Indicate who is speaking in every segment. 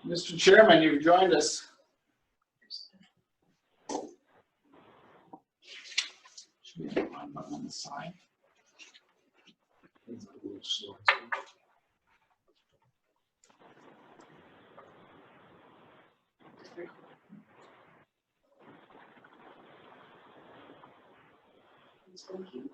Speaker 1: Mr. Chairman, you've joined us. Should be on button on the side. Thank you.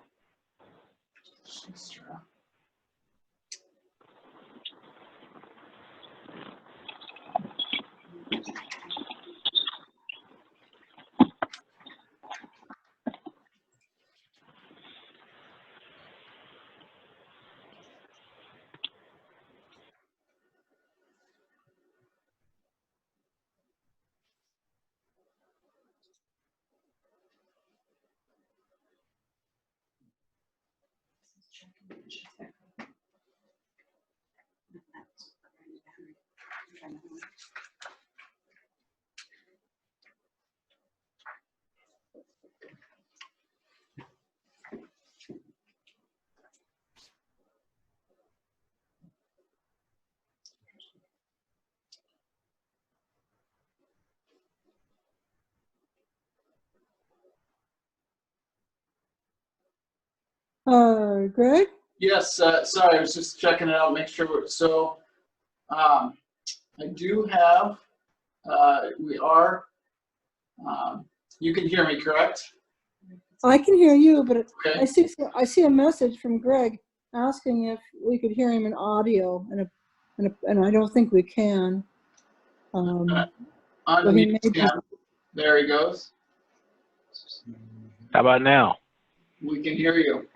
Speaker 2: Greg?
Speaker 1: Yes, sorry, I was just checking it out, make sure. So I do have, you can hear me, correct?
Speaker 2: I can hear you, but
Speaker 1: Okay.
Speaker 2: I see a message from Greg asking if we could hear him in audio, and I don't think we can.
Speaker 1: Unmute him. There he goes.
Speaker 3: How about now?
Speaker 1: We can hear you.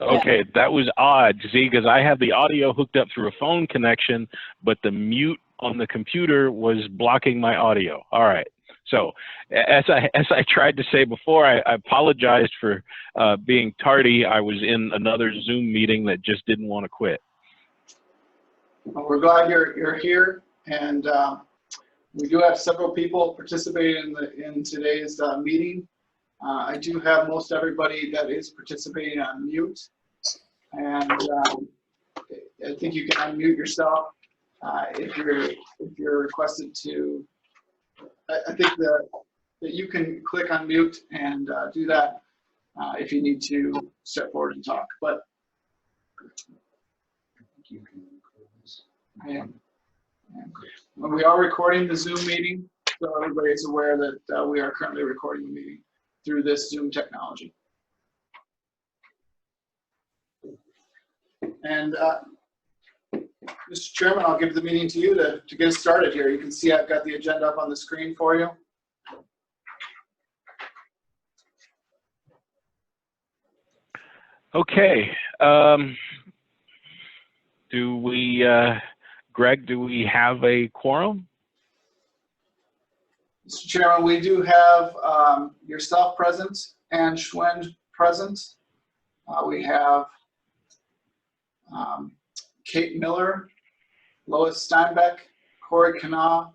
Speaker 3: Okay, that was odd, see, because I have the audio hooked up through a phone connection, but the mute on the computer was blocking my audio. All right. So as I tried to say before, I apologized for being tardy. I was in another Zoom meeting that just didn't want to quit.
Speaker 1: Well, we're glad you're here, and we do have several people participating in today's meeting. I do have most everybody that is participating on mute, and I think you can unmute yourself if you're requested to. I think that you can click on mute and do that if you need to step forward and talk. But we are recording the Zoom meeting, so everybody is aware that we are currently recording the meeting through this Zoom technology. And Mr. Chairman, I'll give the meeting to you to get us started here. You can see I've got the agenda up on the screen for you.
Speaker 3: Okay. Do we, Greg, do we have a quorum?
Speaker 1: Mr. Chairman, we do have yourself present and Schwend present. We have Kate Miller, Lois Steinbeck, Corey Kanawha,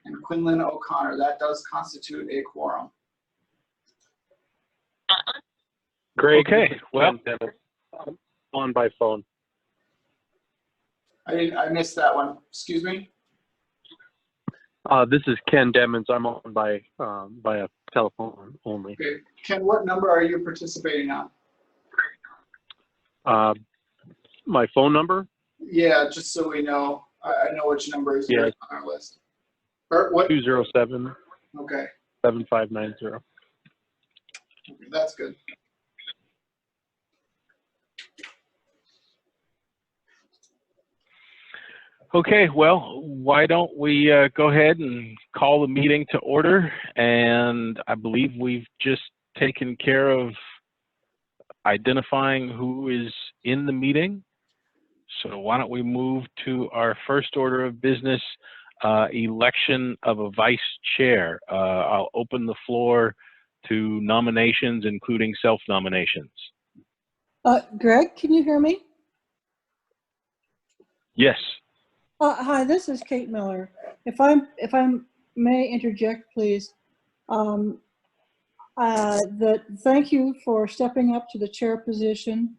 Speaker 1: and Quinlan O'Connor. That does constitute a quorum.
Speaker 3: Great. Okay. Well,
Speaker 4: on by phone.
Speaker 1: I missed that one. Excuse me.
Speaker 4: This is Ken Demmons. I'm on by a telephone only.
Speaker 1: Okay. Ken, what number are you participating on?
Speaker 4: My phone number?
Speaker 1: Yeah, just so we know. I know which number is
Speaker 4: Yes.
Speaker 1: on our list. Or what?
Speaker 4: 207
Speaker 1: Okay.
Speaker 4: 7590.
Speaker 1: Okay, that's good.
Speaker 3: okay. Well, why don't we go ahead and call the meeting to order? And I believe we've just taken care of identifying who is in the meeting. So why don't we move to our first order of business, election of a vice chair. I'll open the floor to nominations, including self-nominations.
Speaker 2: Greg, can you hear me?
Speaker 3: Yes.
Speaker 2: Hi, this is Kate Miller. If I may interject, please. Thank you for stepping up to the chair position.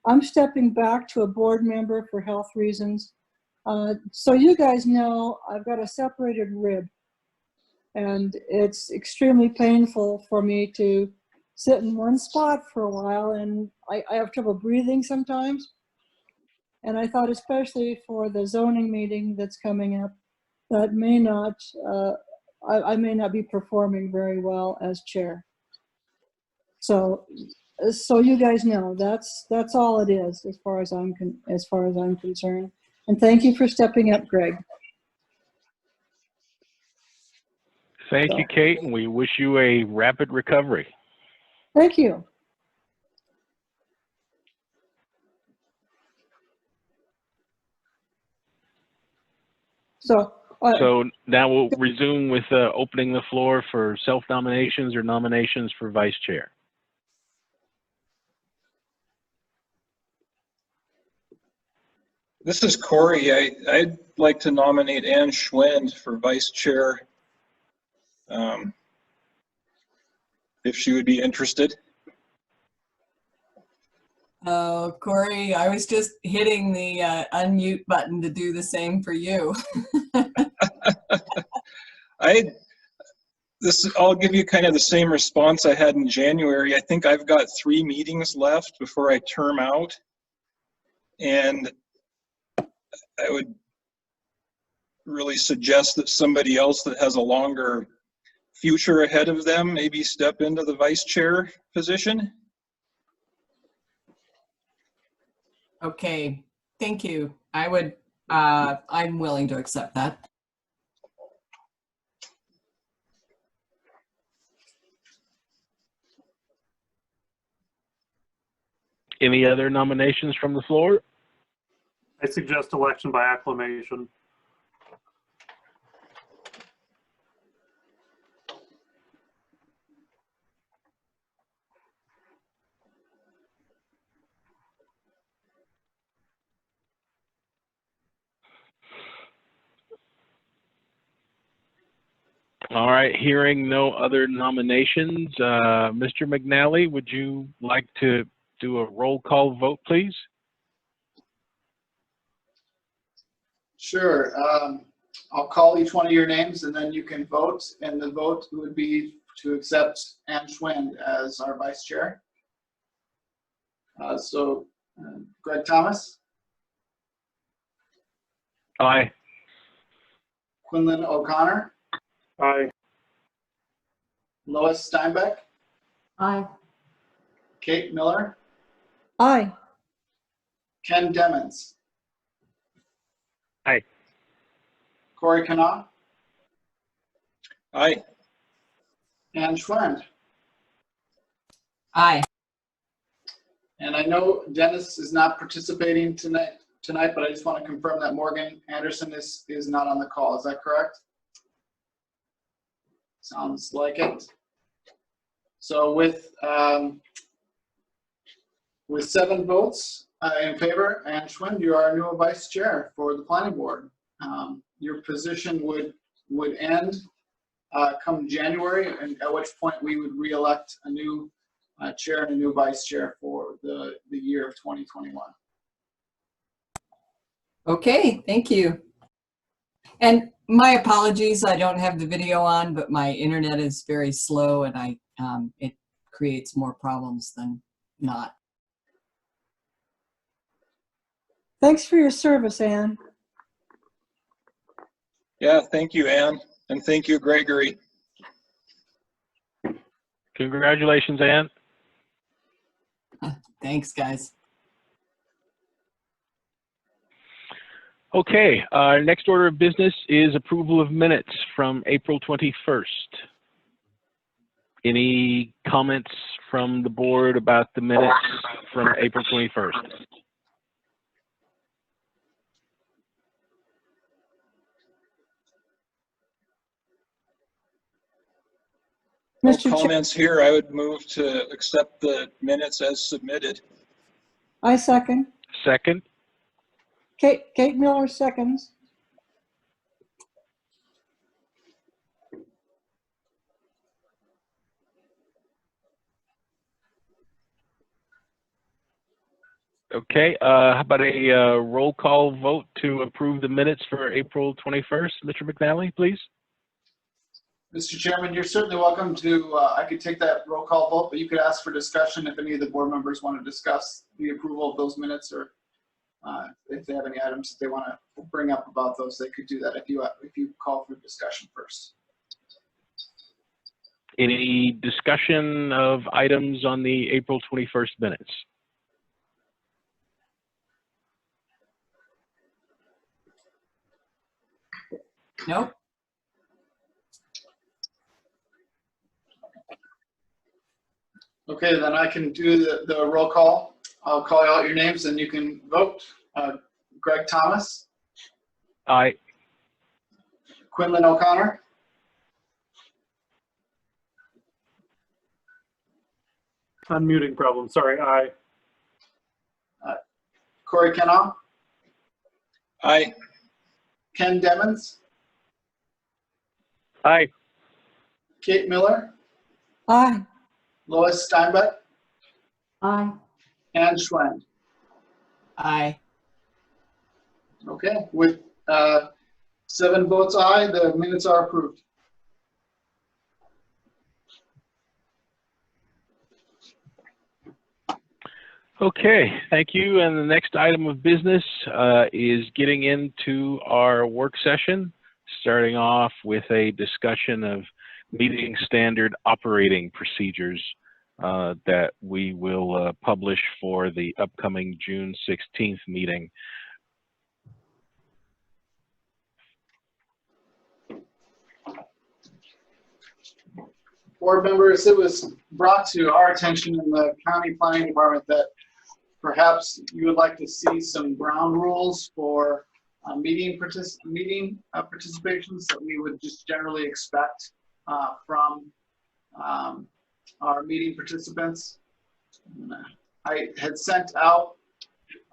Speaker 2: I'm stepping back to a board member for health reasons. So you guys know I've got a separated rib, and it's extremely painful for me to sit in one spot for a while, and I have trouble breathing sometimes. And I thought, especially for the zoning meeting that's coming up, that may not, I may not be performing very well as chair. So you guys know that's all it is as far as I'm concerned. And thank you for stepping up, Greg.
Speaker 3: Thank you, Kate, and we wish you a rapid recovery.
Speaker 2: Thank you. So
Speaker 3: Now we'll resume with opening the floor for self-nominations or nominations for vice chair.
Speaker 5: This is Corey. I'd like to nominate Ann Schwend for vice chair, if she would be interested.
Speaker 6: Oh, Corey, I was just hitting the unmute button to do the same for you.
Speaker 5: I'll give you kind of the same response I had in January. I think I've got 3 meetings left before I term out. And I would really suggest that somebody else that has a longer future ahead of them maybe step into the vice chair position.
Speaker 6: Okay, thank you. I'm willing to accept that.
Speaker 3: Any other nominations from the floor?
Speaker 4: I suggest election by acclamation.
Speaker 3: All right, hearing no other nominations, Mr. McNally, would you like to do a roll call vote, please?
Speaker 1: Sure. I'll call each one of your names and then you can vote, and the vote would be to accept Ann Schwend as our vice chair. Greg Thomas,
Speaker 3: Aye.
Speaker 1: Quinlan O'Connor,
Speaker 4: Aye.
Speaker 1: Lois Steinbeck,
Speaker 6: Aye.
Speaker 1: Kate Miller,
Speaker 2: aye.
Speaker 1: Ken Demmons.
Speaker 3: Aye.
Speaker 1: Corey Kanawha,
Speaker 5: Aye.
Speaker 1: Ann Schwend.
Speaker 6: Aye.
Speaker 1: And I know Dennis is not participating tonight, but I just want to confirm that Morgan Anderson is not on the call. Is that correct? Sounds like it. So with 7 votes in favor, Ann Schwend, you are our new vice chair for the planning board. Your position would end come January, and at which point we would re-elect a new chair and a new vice chair for the year of 2021.
Speaker 6: Okay, thank you. And my apologies, I don't have the video on, but my internet is very slow and it creates more problems than not.
Speaker 2: Thanks for your service, Ann.
Speaker 5: Yeah, thank you, Ann. And thank you, Gregory.
Speaker 3: Congratulations, Ann.
Speaker 6: Thanks, guys.
Speaker 3: Okay, our next order of business is approval of minutes from April 21st. Any comments from the board about the minutes from April 21st?
Speaker 5: No
Speaker 2: Mr. Chair,
Speaker 5: comments here. I would move to accept the minutes as submitted.
Speaker 2: I second.
Speaker 3: Second?
Speaker 2: Kate Miller seconds.
Speaker 3: Okay, how about a roll call vote to approve the minutes for April 21st? Mr. McNally, please.
Speaker 1: Mr. Chairman, you're certainly welcome to, I could take that roll call vote, but you could ask for discussion if any of the board members want to discuss the approval of those minutes, or if they have any items that they want to bring up about those, they could do that if you call for discussion first.
Speaker 3: Any discussion of items on the April 21st minutes?
Speaker 6: Nope.
Speaker 1: Okay, then I can do the roll call. I'll call out your names and you can vote. Greg Thomas,
Speaker 3: Aye.
Speaker 1: Quinlan O'Connor,
Speaker 4: Unmuting problem, sorry, aye.
Speaker 1: Corey Kenall,
Speaker 5: Aye.
Speaker 1: Ken Demmons,
Speaker 3: Aye.
Speaker 1: Kate Miller,
Speaker 2: Aye.
Speaker 1: Lois Steinbeck,
Speaker 2: Aye.
Speaker 1: Ann Schwend.
Speaker 6: Aye.
Speaker 1: Okay, with 7 votes aye, the minutes are approved.
Speaker 3: Okay, thank you. And the next item of business is getting into our work session, starting off with a discussion of meeting standard operating procedures that we will publish for the upcoming June 16th meeting.
Speaker 1: Board members, it was brought to our attention in the county planning department that perhaps you would like to see some ground rules for meeting participations that we would just generally expect from our meeting participants. I had sent out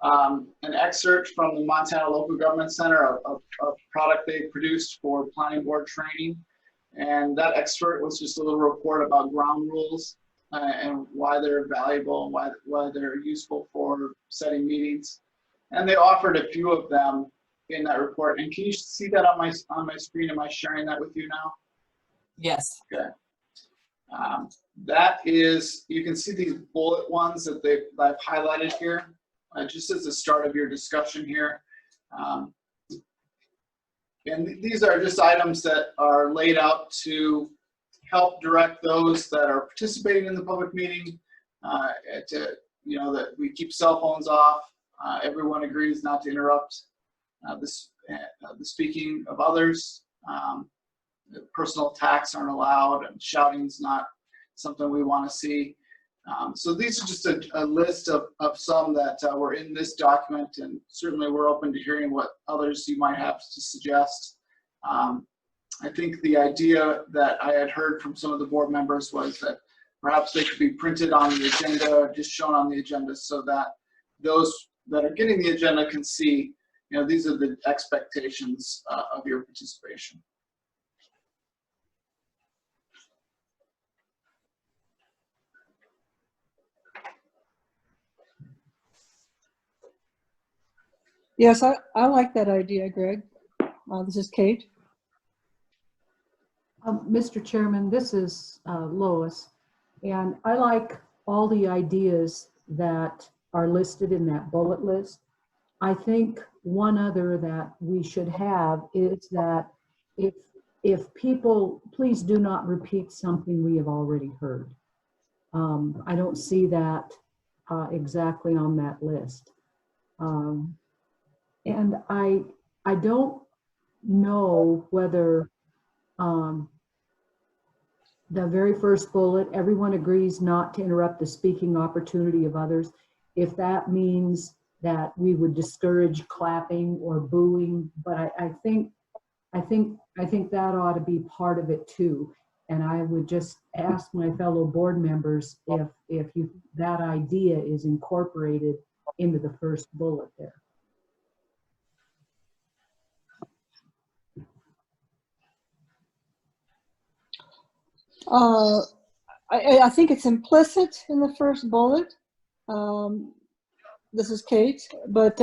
Speaker 1: an excerpt from the Montana Local Government Center, a product they produced for planning board training. And that excerpt was just a little report about ground rules and why they're valuable and why they're useful for setting meetings. And they offered a few of them in that report. And can you see that on my screen? Am I sharing that with you now?
Speaker 6: Yes.
Speaker 1: Okay. That is, you can see these bullet ones that I've highlighted here, just as the start of your discussion here. And these are just items that are laid out to help direct those that are participating in the public meeting that we keep cell phones off. Everyone agrees not to interrupt the speaking of others. Personal attacks aren't allowed, and shouting is not something we want to see. So these are just a list of some that were in this document, and certainly we're open to hearing what others you might have to suggest. I think the idea that I had heard from some of the board members was that perhaps they could be printed on the agenda, just shown on the agenda, so that those that are getting the agenda can see, these are the expectations of your participation.
Speaker 2: Yes, I like that idea, Greg. This is Kate.
Speaker 7: Mr. Chairman, this is Lois, and I like all the ideas that are listed in that bullet list. I think one other that we should have is that if people, please do not repeat something we have already heard. I don't see that exactly on that list. And I don't know whether the very first bullet, everyone agrees not to interrupt the speaking opportunity of others, if that means that we would discourage clapping or booing, but I think that ought to be part of it too. And I would just ask my fellow board members if that idea is incorporated into the first bullet there.
Speaker 2: I think it's implicit in the first bullet. this is Kate, but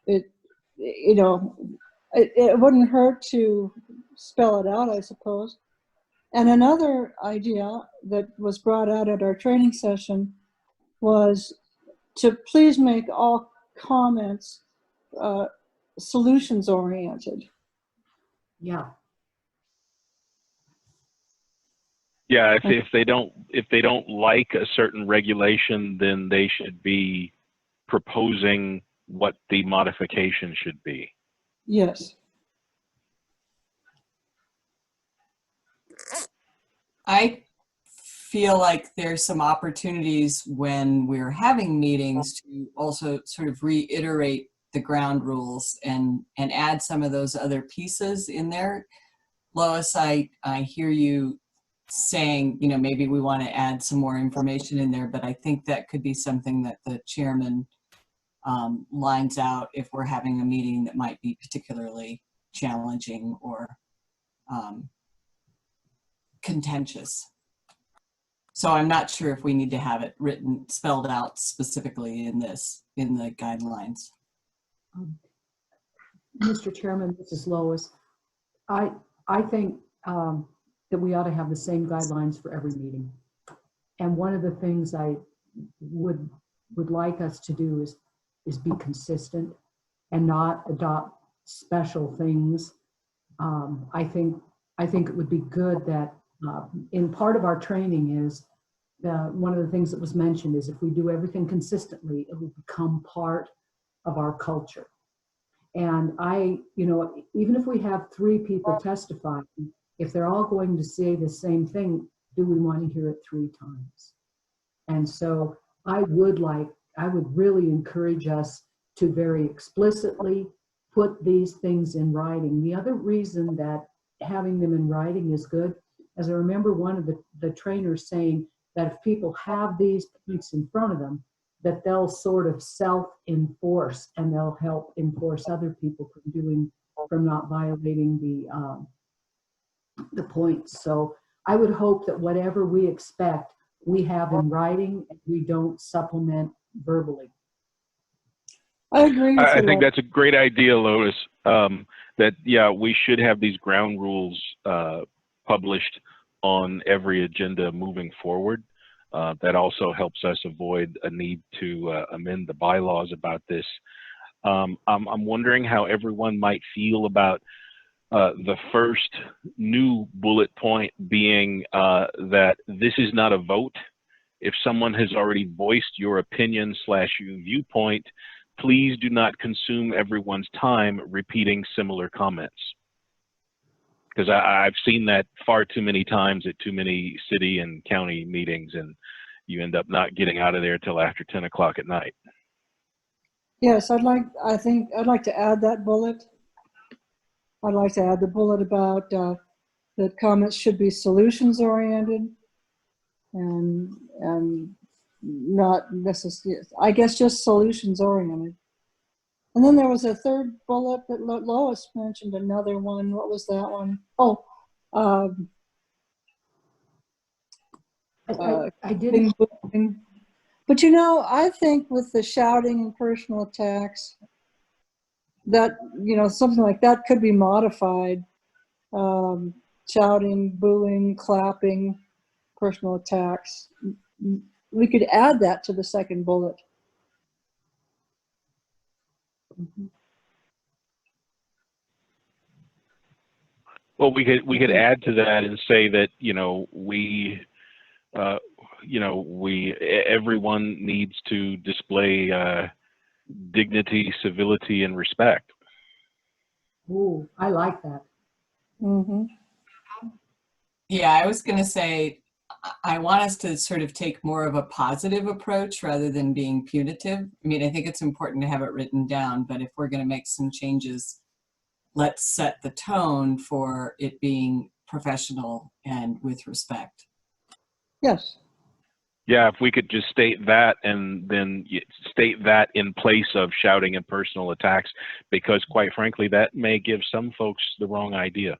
Speaker 2: it, you know, it wouldn't hurt to spell it out, I suppose. And another idea that was brought out at our training session was to please make all comments solutions oriented.
Speaker 7: Yeah,
Speaker 3: Yeah, if they don't like a certain regulation, then they should be proposing what the modification should be.
Speaker 2: Yes.
Speaker 6: I feel like there's some opportunities when we're having meetings to also sort of reiterate the ground rules and add some of those other pieces in there. Lois, I hear you saying, you know, maybe we want to add some more information in there, but I think that could be something that the chairman lines out if we're having a meeting that might be particularly challenging or contentious. So I'm not sure if we need to have it written, spelled out specifically in the guidelines.
Speaker 7: Mr. Chairman, this is Lois. I think that we ought to have the same guidelines for every meeting. And one of the things I would like us to do is be consistent and not adopt special things. I think it would be good that in part of our training is one of the things that was mentioned is if we do everything consistently, it will become part of our culture. And you know, even if we have 3 people testifying, if they're all going to say the same thing, do we want to hear it 3 times? And so I would really encourage us to very explicitly put these things in writing. The other reason that having them in writing is good, as I remember one of the trainers saying that if people have these points in front of them, that they'll sort of self-enforce and they'll help enforce other people from not violating the points. So I would hope that whatever we expect, we have in writing and we don't supplement verbally.
Speaker 2: I agree with
Speaker 3: I
Speaker 2: you.
Speaker 3: think that's a great idea, Lois. That, yeah, we should have these ground rules published on every agenda moving forward. That also helps us avoid a need to amend the bylaws about this. I'm wondering how everyone might feel about the first new bullet point being that this is not a vote. If someone has already voiced your opinion / your viewpoint, please do not consume everyone's time repeating similar comments. Because I've seen that far too many times at too many city and county meetings, and you end up not getting out of there till after 10 o'clock at night.
Speaker 2: Yes, I'd like to add that bullet. I'd like to add the bullet about that comments should be solutions oriented and not necessarily, I guess, just solutions oriented. And then there was a third bullet that Lois mentioned, another one. What was that one? Oh,
Speaker 7: I didn't.
Speaker 2: But you know, I think with the shouting and personal attacks, that, you know, something like that could be modified. Shouting, booing, clapping, personal attacks. We could add that to the second bullet.
Speaker 3: Well, we could add to that and say that, you know, everyone needs to display dignity, civility, and respect.
Speaker 7: Ooh, I like that.
Speaker 2: Mm-hmm.
Speaker 6: Yeah, I was going to say, I want us to sort of take more of a positive approach rather than being punitive. I mean, I think it's important to have it written down, but if we're going to make some changes, let's set the tone for it being professional and with respect.
Speaker 2: Yes.
Speaker 3: Yeah, if we could just state that and then state that in place of shouting and personal attacks, because quite frankly, that may give some folks the wrong idea.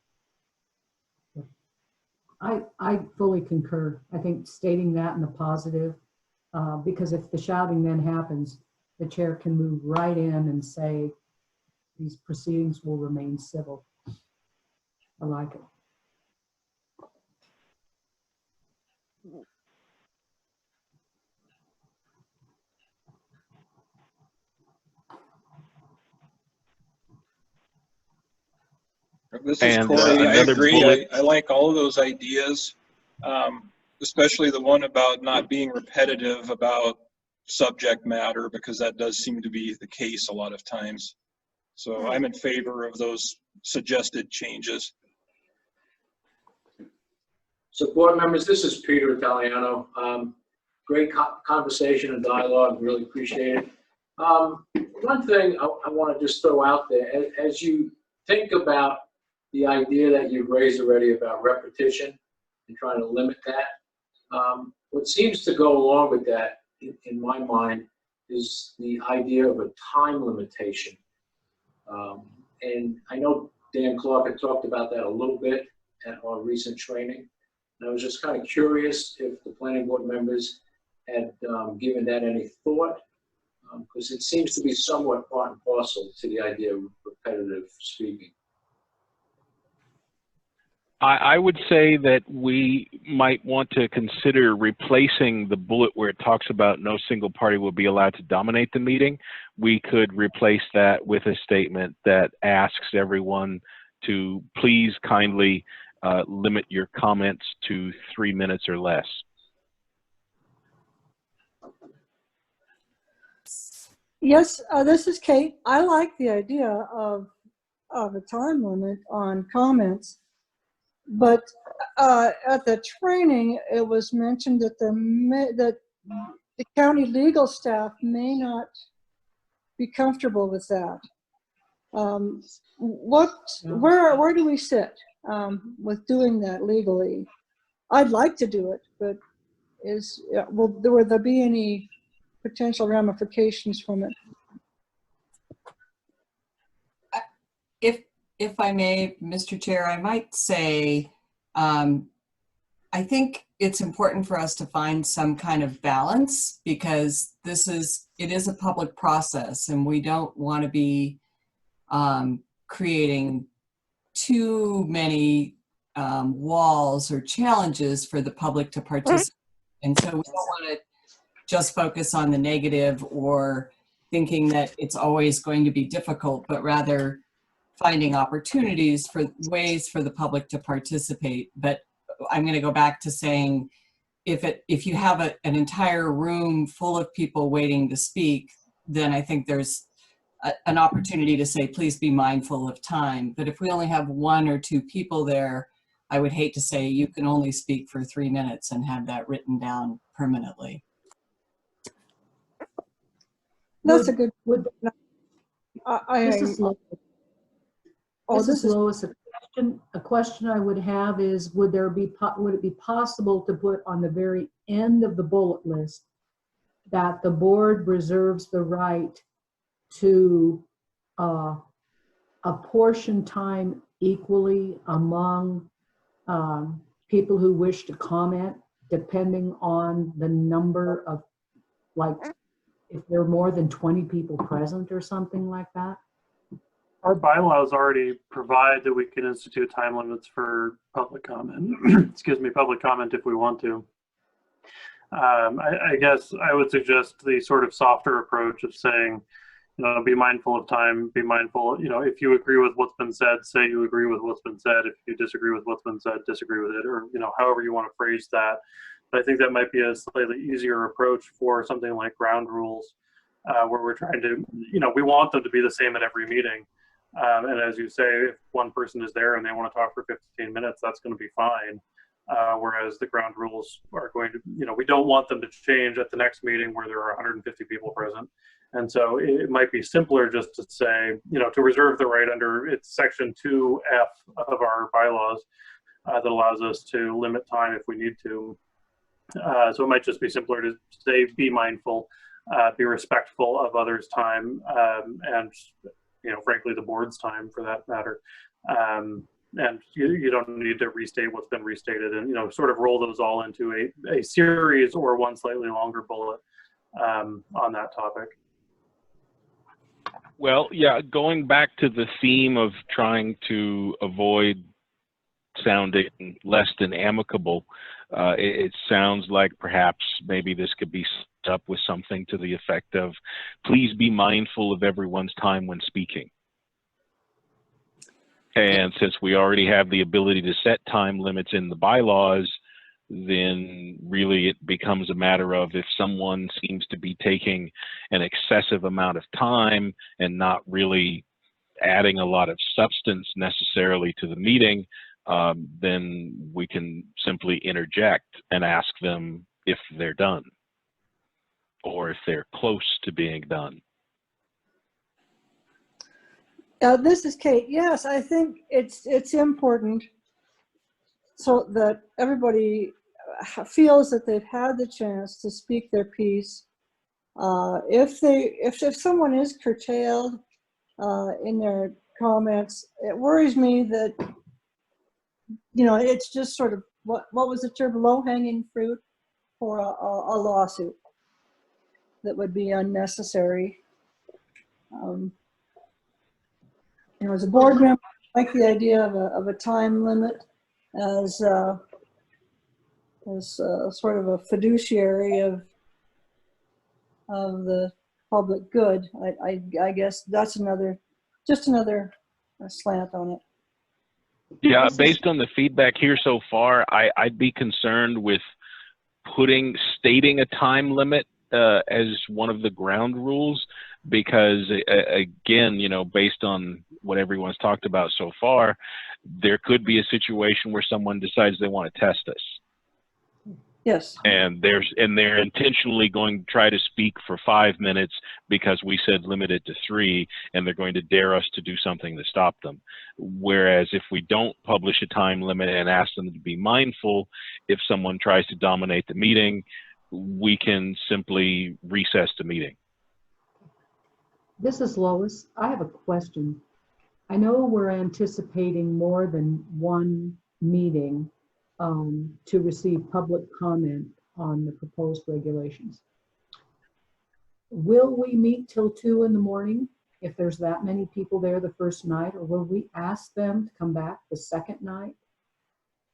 Speaker 7: I fully concur. I think stating that in the positive Because if the shouting then happens, the chair can move right in and say, these proceedings will remain civil. I like it.
Speaker 5: This is
Speaker 3: And,
Speaker 5: Corey. I
Speaker 3: another
Speaker 5: agree.
Speaker 3: bullet-
Speaker 5: I like all of those ideas, especially the one about not being repetitive about subject matter, because that does seem to be the case a lot of times. So I'm in favor of those suggested changes.
Speaker 8: So board members, this is Peter Italiano. Great conversation and dialogue, really appreciate it. One thing I want to just throw out there, as you think about the idea that you've raised already about repetition and trying to limit that, what seems to go along with that, in my mind, is the idea of a time limitation. And I know Dan Clark had talked about that a little bit at our recent training. And I was just kind of curious if the planning board members had given that any thought, because it seems to be somewhat part and parcel to the idea of repetitive speaking.
Speaker 3: I would say that we might want to consider replacing the bullet where it talks about no single party will be allowed to dominate the meeting. We could replace that with a statement that asks everyone to please kindly limit your comments to 3 minutes or less.
Speaker 2: Yes, this is Kate. I like the idea of a time limit on comments, but at the training, it was mentioned that that the county legal staff may not be comfortable with that. Where do we sit with doing that legally? I'd like to do it, but will there be any potential ramifications from it?
Speaker 6: If I may, Mr. Chair, I might say, I think it's important for us to find some kind of balance, because it is a public process, and we don't want to be creating too many walls or challenges for the public to participate. And so we don't want to just focus on the negative or thinking that it's always going to be difficult, but rather finding opportunities for ways for the public to participate. But I'm going to go back to saying, if you have an entire room full of people waiting to speak, then I think there's an opportunity to say, please be mindful of time. But if we only have 1 or 2 people there, I would hate to say you can only speak for 3 minutes and have that written down permanently.
Speaker 2: That's a good.
Speaker 7: Would, this is Lois.
Speaker 2: Oh,
Speaker 7: This is Lois. A question I would have is, would it be possible to put on the very end of the bullet list that the board reserves the right to apportion time equally among people who wish to comment, depending on the number of, like, if there are more than 20 people present or something like that?
Speaker 4: Our bylaws already provide that we can institute time limits for public comment. Excuse me, public comment if we want to. I guess I would suggest the sort of softer approach of saying, you know, be mindful of time, be mindful, you know, if you agree with what's been said, say you agree with what's been said. If you disagree with what's been said, disagree with it, or, you know, however you want to phrase that. But I think that might be a slightly easier approach for something like ground rules, where we're trying to, you know, we want them to be the same at every meeting. And as you say, if one person is there and they want to talk for 15 minutes, that's going to be fine. Whereas the ground rules are going to, you know, we don't want them to change at the next meeting where there are 150 people present. And so it might be simpler just to say, you know, to reserve the right under, it's section 2F of our bylaws that allows us to limit time if we need to. So it might just be simpler to say, be mindful, be respectful of others' time, and, you know, frankly, the board's time for that matter. you don't need to restate what's been restated, and sort of roll those all into a series or one slightly longer bullet on that topic.
Speaker 3: Well, yeah, going back to the theme of trying to avoid sounding less than amicable, it sounds like perhaps maybe this could be set up with something to the effect of, please be mindful of everyone's time when speaking. And since we already have the ability to set time limits in the bylaws, then really it becomes a matter of, if someone seems to be taking an excessive amount of time and not really adding a lot of substance necessarily to the meeting, then we can simply interject and ask them if they're done or if they're close to being done.
Speaker 2: This is Kate. Yes, I think it's important so that everybody feels that they've had the chance to speak their piece. If someone is curtailed in their comments, it worries me that it's just sort of what was the term, low-hanging fruit for a lawsuit that would be unnecessary. As a board member, I like the idea of a time limit as sort of a fiduciary of the public good. I guess that's just another slant on it.
Speaker 3: Yeah, based on the feedback here so far, I'd be concerned with stating a time limit as one of the ground rules, because again, based on what everyone's talked about so far, there could be a situation where someone decides they want to test us.
Speaker 2: Yes.
Speaker 3: And they're intentionally going to try to speak for 5 minutes because we said limit it to 3, and they're going to dare us to do something to stop them. Whereas if we don't publish a time limit and ask them to be mindful, if someone tries to dominate the meeting, we can simply recess the meeting.
Speaker 7: This is Lois. I have a question. I know we're anticipating more than one meeting to receive public comment on the proposed regulations. Will we meet till 2 in the morning if there's that many people there the first night, or will we ask them to come back the second night?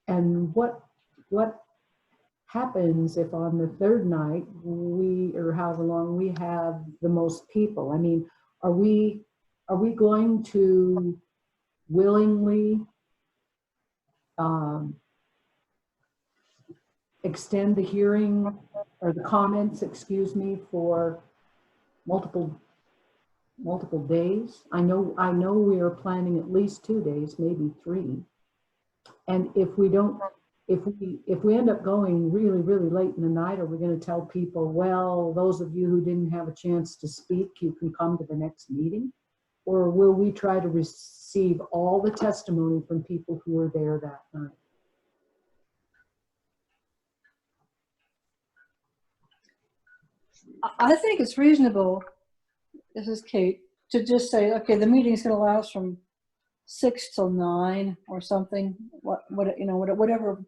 Speaker 7: And what happens if on the third night or however long we have the most people? I mean, are we going to willingly extend the hearing or the comments, excuse me, for multiple days? I know we are planning at least 2 days, maybe 3. And if we end up going really, really late in the night, are we going to tell people, well, those of you who didn't have a chance to speak, you can come to the next meeting? Or will we try to receive all the testimony from people who were there that night?
Speaker 2: I think it's reasonable, this is Kate, to just say, okay, the meeting's going to last from 6 till 9 or something, whatever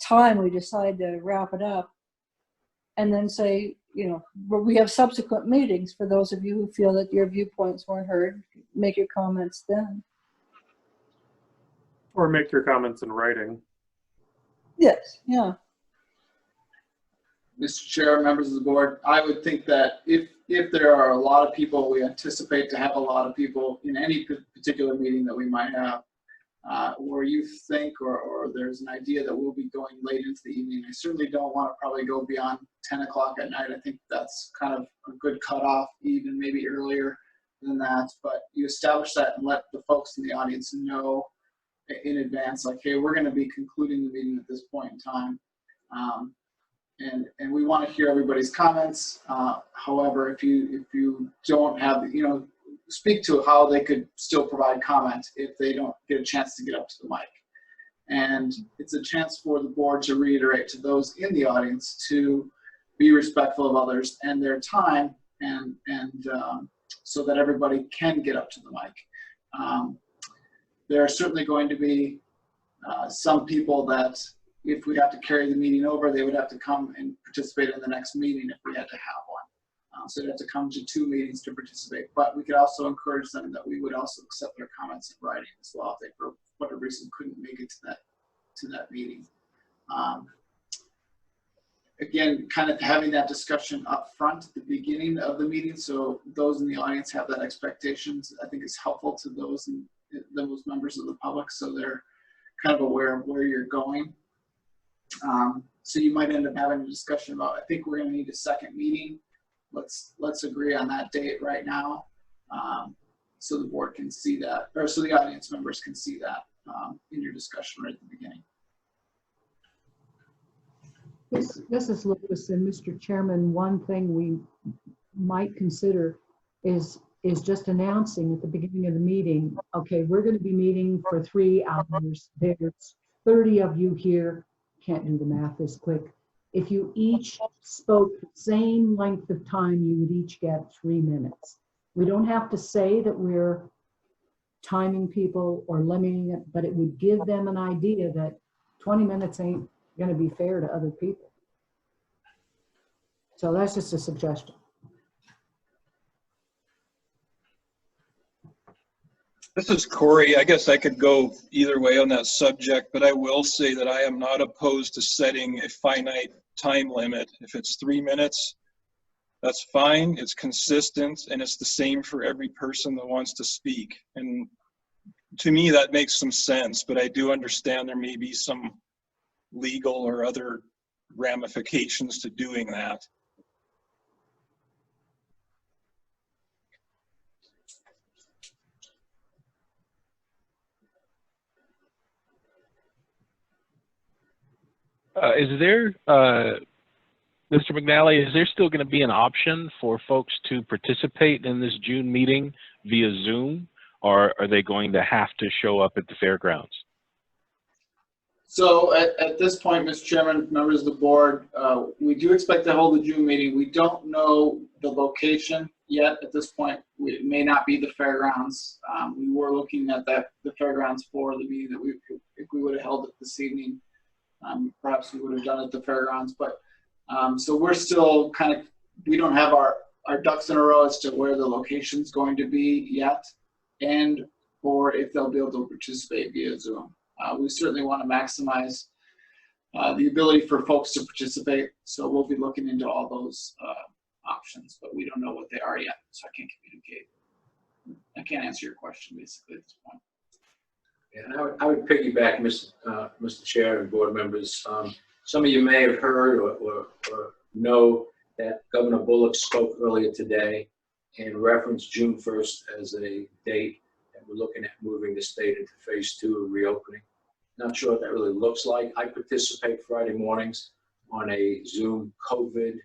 Speaker 2: time we decide to wrap it up, and then say, we have subsequent meetings for those of you who feel that your viewpoints weren't heard. Make your comments then.
Speaker 4: Or make your comments in writing.
Speaker 2: Yes, yeah.
Speaker 1: Mr. Chair, members of the board, I would think that if there are a lot of people, we anticipate to have a lot of people in any particular meeting that we might have, where you think or there's an idea that we'll be going late into the evening. I certainly don't want to probably go beyond 10 o'clock at night. I think that's kind of a good cutoff, even maybe earlier than that. But you establish that and let the folks in the audience know in advance, like, hey, we're going to be concluding the meeting at this point in time. And we want to hear everybody's comments. However, if you don't have, speak to how they could still provide comment if they don't get a chance to get up to the mic. And it's a chance for the board to reiterate to those in the audience to be respectful of others and their time, and so that everybody can get up to the mic. there are certainly going to be some people that if we have to carry the meeting over, they would have to come and participate in the next meeting if we had to have one. So they'd have to come to 2 meetings to participate. But we could also encourage them that we would also accept their comments in writing as well if they, for whatever reason, couldn't make it to that meeting. Again, kind of having that discussion up front at the beginning of the meeting, so those in the audience have that expectations, I think is helpful to those members of the public, so they're kind of aware of where you're going. So you might end up having a discussion about, I think we're going to need a second meeting. Let's agree on that date right now, so the board can see that, or so the audience members can see that in your discussion right at the beginning.
Speaker 7: This is Lois, and Mr. Chairman, one thing we might consider is just announcing at the beginning of the meeting, okay, we're going to be meeting for 3 hours. There's 30 of you here. Can't do the math this quick. If you each spoke the same length of time, you would each get 3 minutes. We don't have to say that we're timing people or limiting it, but it would give them an idea that 20 minutes ain't going to be fair to other people. So that's just a suggestion.
Speaker 5: This is Corey. I guess I could go either way on that subject, but I will say that I am not opposed to setting a finite time limit. If it's 3 minutes, that's fine. It's consistent, and it's the same for every person that wants to speak. And to me, that makes some sense, but I do understand there may be some legal or other ramifications to doing that.
Speaker 3: Is there, Mr. McNally, is there still going to be an option for folks to participate in this June meeting via Zoom, or are they going to have to show up at the fairgrounds?
Speaker 1: So at this point, Mr. Chairman, members of the board, we do expect to hold the June meeting. We don't know the location yet at this point. It may not be the fairgrounds. We were looking at the fairgrounds for the meeting that if we would have held it this evening. Perhaps we would have done it at the fairgrounds, but so we're still kind of, we don't have our ducks in a row as to where the location's going to be yet, and or if they'll be able to participate via Zoom. We certainly want to maximize the ability for folks to participate, so we'll be looking into all those options, but we don't know what they are yet, so I can't communicate. I can't answer your question basically at this point.
Speaker 8: Yeah, and I would piggyback, Mr. Chair and board members. Some of you may have heard or know that Governor Bullock spoke earlier today and referenced June 1st as a date that we're looking at moving the state into phase 2 of reopening. Not sure what that really looks like. I participate Friday mornings on a Zoom COVID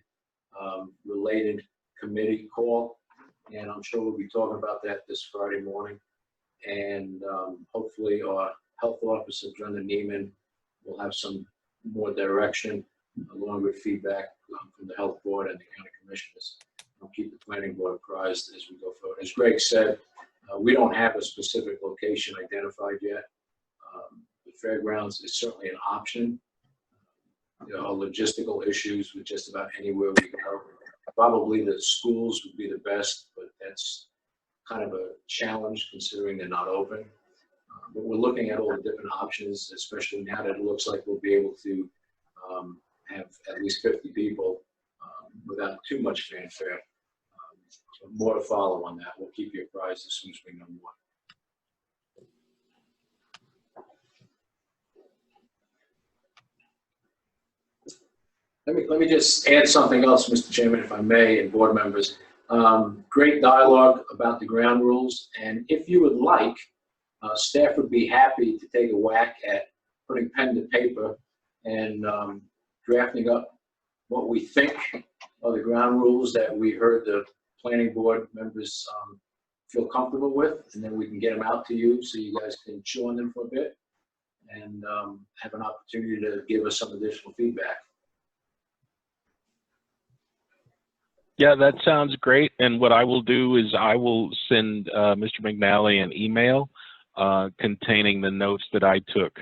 Speaker 8: related committee call, and I'm sure we'll be talking about that this Friday morning. And hopefully our health officer, Brenda Neiman, will have some more direction along with feedback from the health board and the county commissioners. I'll keep the planning board apprised as we go forward. As Greg said, we don't have a specific location identified yet. The fairgrounds is certainly an option. There are logistical issues with just about anywhere we go. Probably the schools would be the best, but that's kind of a challenge considering they're not open. But we're looking at all the different options, especially now that it looks like we'll be able to have at least 50 people without too much fanfare. So more to follow on that. We'll keep you apprised as soon as we know more. Let me just add something else, Mr. Chairman, if I may, and board members. Great dialogue about the ground rules, and if you would like, staff would be happy to take a whack at putting pen to paper and drafting up what we think are the ground rules that we heard the planning board members feel comfortable with, and then we can get them out to you so you guys can chew on them for a bit and have an opportunity to give us some additional feedback.
Speaker 3: Yeah, that sounds great. And what I will do is I will send Mr. McNally an email containing the notes that I took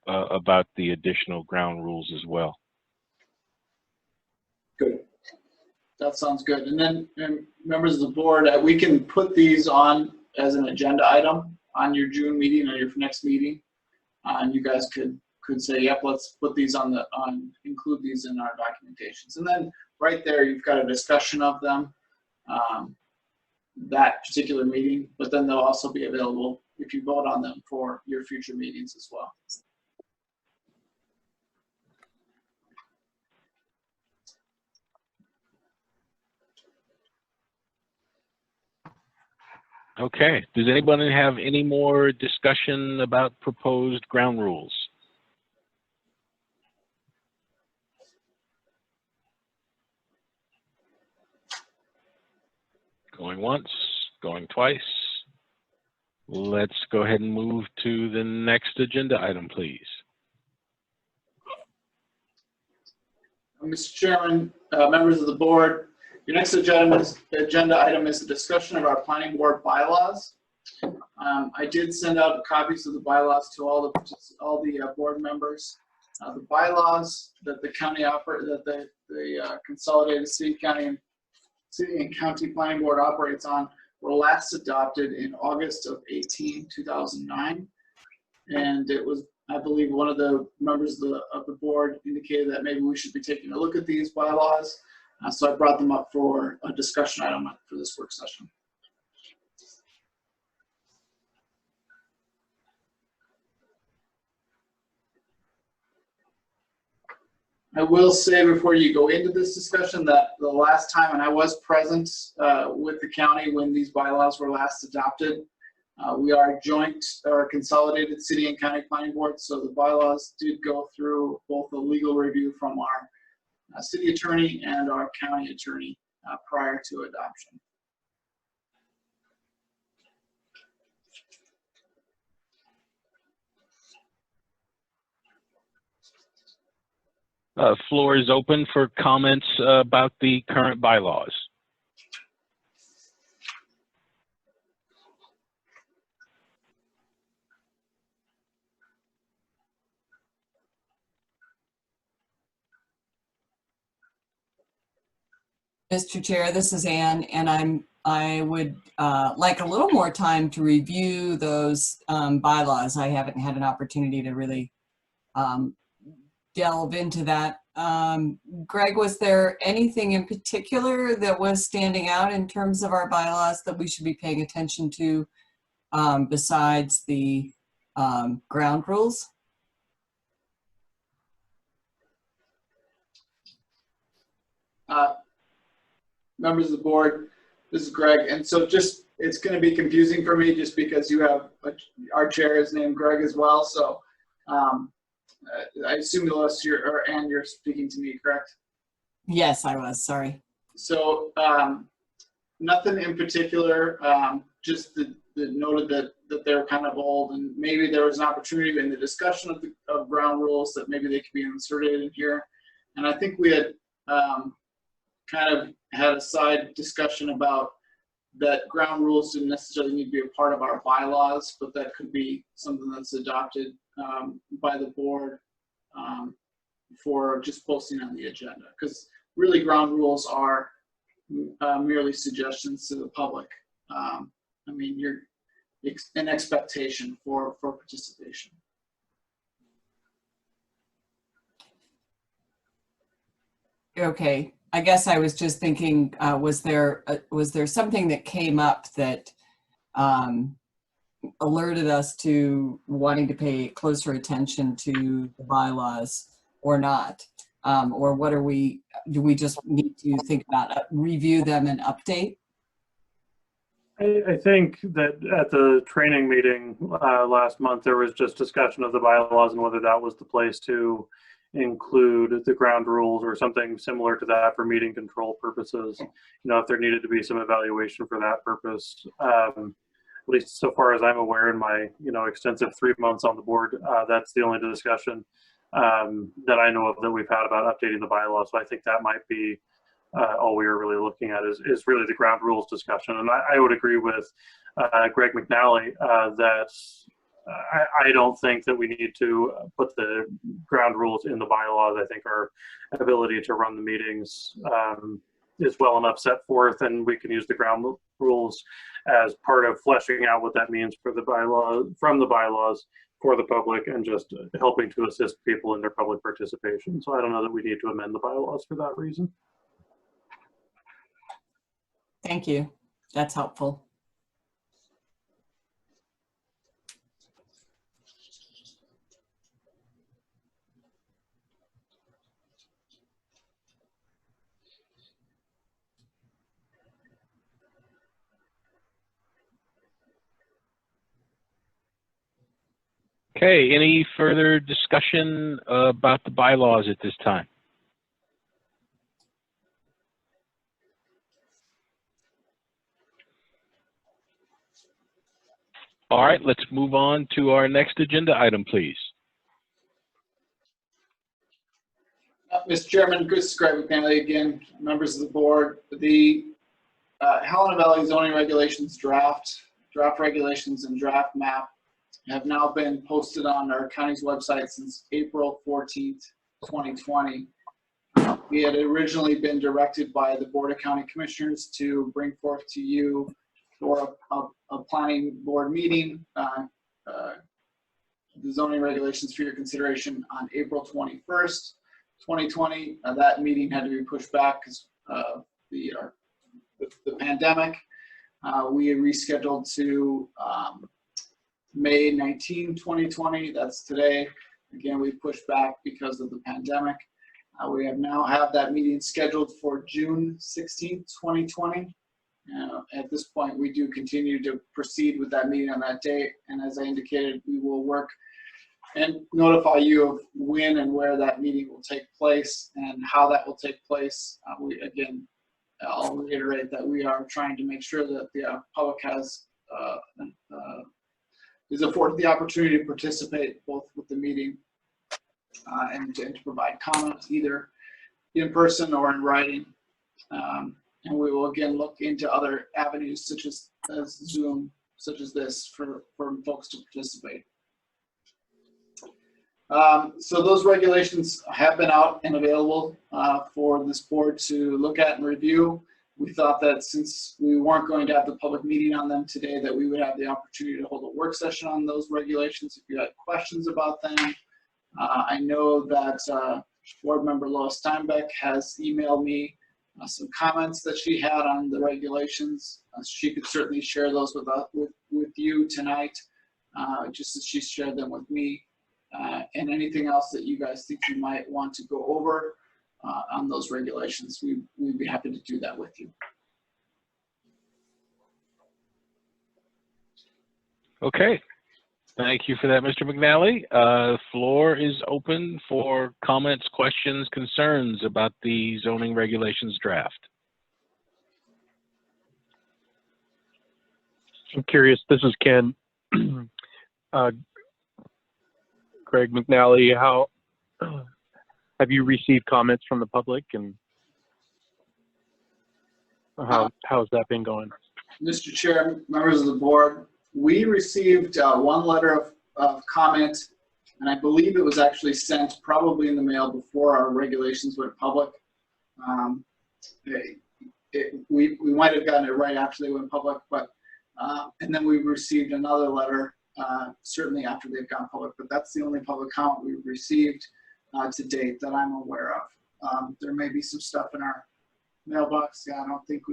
Speaker 3: about the additional ground rules as well.
Speaker 1: Good. That sounds good. And then members of the board, we can put these on as an agenda item on your June meeting or your next meeting. And you guys could say, yep, let's put these include these in our documentations. And then right there, you've got a discussion of them, that particular meeting, but then they'll also be available if you vote on them for your future meetings as well.
Speaker 3: Okay, does anybody have any more discussion about proposed ground rules? Going once, going twice. Let's go ahead and move to the next agenda item, please.
Speaker 1: Mr. Chairman, members of the board, your next agenda item is the discussion of our planning board bylaws. I did send out copies of the bylaws to all the board members. The bylaws that the county the consolidated city and county planning board operates on were last adopted in August of 2009, and it was, I believe, one of the members of the board indicated that maybe we should be taking a look at these bylaws. So I brought them up for a discussion item for this work session. I will say before you go into this discussion that the last time, and I was present with the county when these bylaws were last adopted, we are joint or consolidated city and county planning boards, so the bylaws did go through both a legal review from our city attorney and our county attorney prior to adoption.
Speaker 3: Floor is open for comments about the current bylaws.
Speaker 6: Mr. Chair, this is Ann, and I would like a little more time to review those bylaws. I haven't had an opportunity to really delve into that. Greg, was there anything in particular that was standing out in terms of our bylaws that we should be paying attention to besides the ground rules?
Speaker 1: Members of the board, this is Greg, and so just it's going to be confusing for me just because you have our chair is named Greg as well. So I assume you're speaking to me, correct?
Speaker 6: Yes, I was. Sorry.
Speaker 1: So nothing in particular. Just the noted that they're kind of old, and maybe there was an opportunity in the discussion of ground rules that maybe they could be inserted in here. And I think we had kind of had a side discussion about that ground rules didn't necessarily need to be a part of our bylaws, but that could be something that's adopted by the board for just posting on the agenda. Because really ground rules are merely suggestions to the public. I mean, you're an expectation for participation.
Speaker 6: Okay. I guess I was just thinking, was there something that came up that alerted us to wanting to pay closer attention to the bylaws or not? Or what do we just need to think about, review them and update?
Speaker 4: I think that at the training meeting last month, there was just discussion of the bylaws and whether that was the place to include the ground rules or something similar to that for meeting control purposes. You know, if there needed to be some evaluation for that purpose. At least so far as I'm aware in my, extensive 3 months on the board, that's the only discussion that I know of that we've had about updating the bylaws. So I think that might be all we were really looking at is really the ground rules discussion. And I would agree with Greg McNally that I don't think that we need to put the ground rules in the bylaws. I think our ability to run the meetings is well enough set forth, and we can use the ground rules as part of fleshing out what that means for the bylaw, from the bylaws for the public, and just helping to assist people in their public participation. So I don't know that we need to amend the bylaws for that reason.
Speaker 6: Thank you. That's helpful.
Speaker 3: Okay, any further discussion about the bylaws at this time? All right, let's move on to our next agenda item, please.
Speaker 1: Mr. Chairman, this is Greg McNally again, members of the board. The Helena Valley zoning regulations draft regulations and draft map have now been posted on our county's website since April 14th, 2020. We had originally been directed by the Board of County Commissioners to bring forth to you for a planning board meeting, the zoning regulations for your consideration on April 21st, 2020. That meeting had to be pushed back because of the pandemic. We rescheduled to May 19, 2020. That's today. Again, we pushed back because of the pandemic. We have now that meeting scheduled for June 16, 2020. At this point, we do continue to proceed with that meeting on that date. And as I indicated, we will work and notify you of when and where that meeting will take place and how that will take place. I'll reiterate that we are trying to make sure that the public is afforded the opportunity to participate both with the meeting and to provide comments either in person or in writing. And we will again look into other avenues such as Zoom, such as this, for folks to participate. So those regulations have been out and available for this board to look at and review. We thought that since we weren't going to have the public meeting on them today, that we would have the opportunity to hold a work session on those regulations if you had questions about them. I know that board member Lois Steinbeck has emailed me some comments that she had on the regulations. She could certainly share those with you tonight, just as she shared them with me. And anything else that you guys think you might want to go over on those regulations, we'd be happy to do that with you.
Speaker 3: Okay, thank you for that, Mr. McNally. Floor is open for comments, questions, concerns about the zoning regulations draft.
Speaker 9: I'm curious, this is Ken. Greg McNally, how have you received comments from the public, and how's that been going?
Speaker 1: Mr. Chair, members of the board, we received one letter of comment, and I believe it was actually sent probably in the mail before our regulations went public. We might have gotten it right after they went public, but and then we received another letter certainly after they've gone public, but that's the only public comment we've received to date that I'm aware of. There may be some stuff in our mailbox. Yeah, I don't think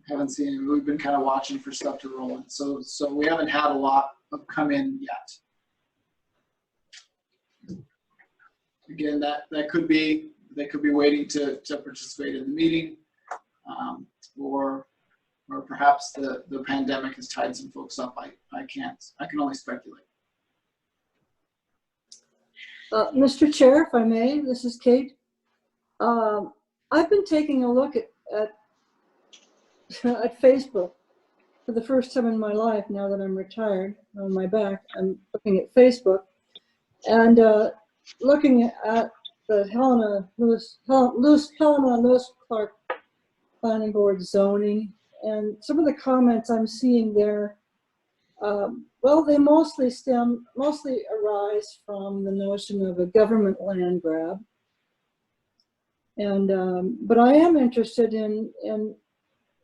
Speaker 1: haven't seen it. We've been kind of watching for stuff to roll in. So we haven't had a lot of come in yet. Again, that could be, they could be waiting to participate in the meeting, or perhaps the pandemic has tied some folks up. I can only speculate.
Speaker 2: Mr. Chair, if I may, this is Kate. I've been taking a look at Facebook for the first time in my life. Now that I'm retired on my back, I'm looking at Facebook and looking at the Helena Lewis Clark Planning Board zoning, and some of the comments I'm seeing there Well, they mostly arise from the notion of a government land grab. And, but I am interested in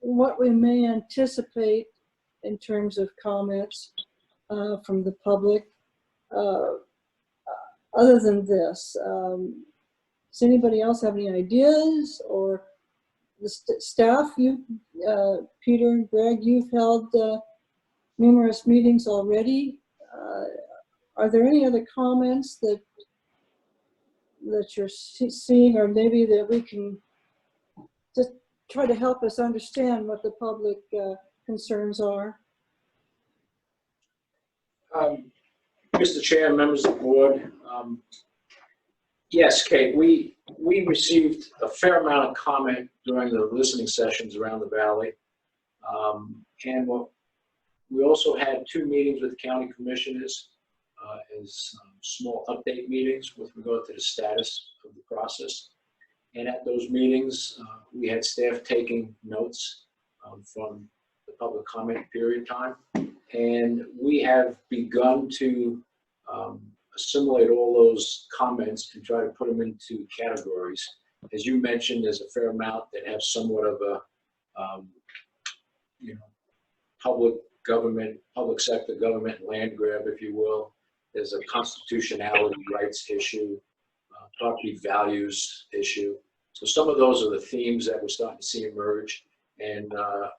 Speaker 2: what we may anticipate in terms of comments from the public. Other than this, does anybody else have any ideas, or the staff? You, Peter and Greg, you've held numerous meetings already. Are there any other comments that you're seeing, or maybe that we can just try to help us understand what the public concerns are?
Speaker 8: Mr. Chair, members of the board, yes, Kate, we received a fair amount of comment during the listening sessions around the valley. And we also had 2 meetings with county commissioners as small update meetings with regard to the status of the process. And at those meetings, we had staff taking notes from the public comment period time. And we have begun to assimilate all those comments and try to put them into categories. As you mentioned, there's a fair amount that have somewhat of a, public sector government land grab, if you will. There's a constitutionality rights issue, property values issue. So some of those are the themes that we're starting to see emerge. And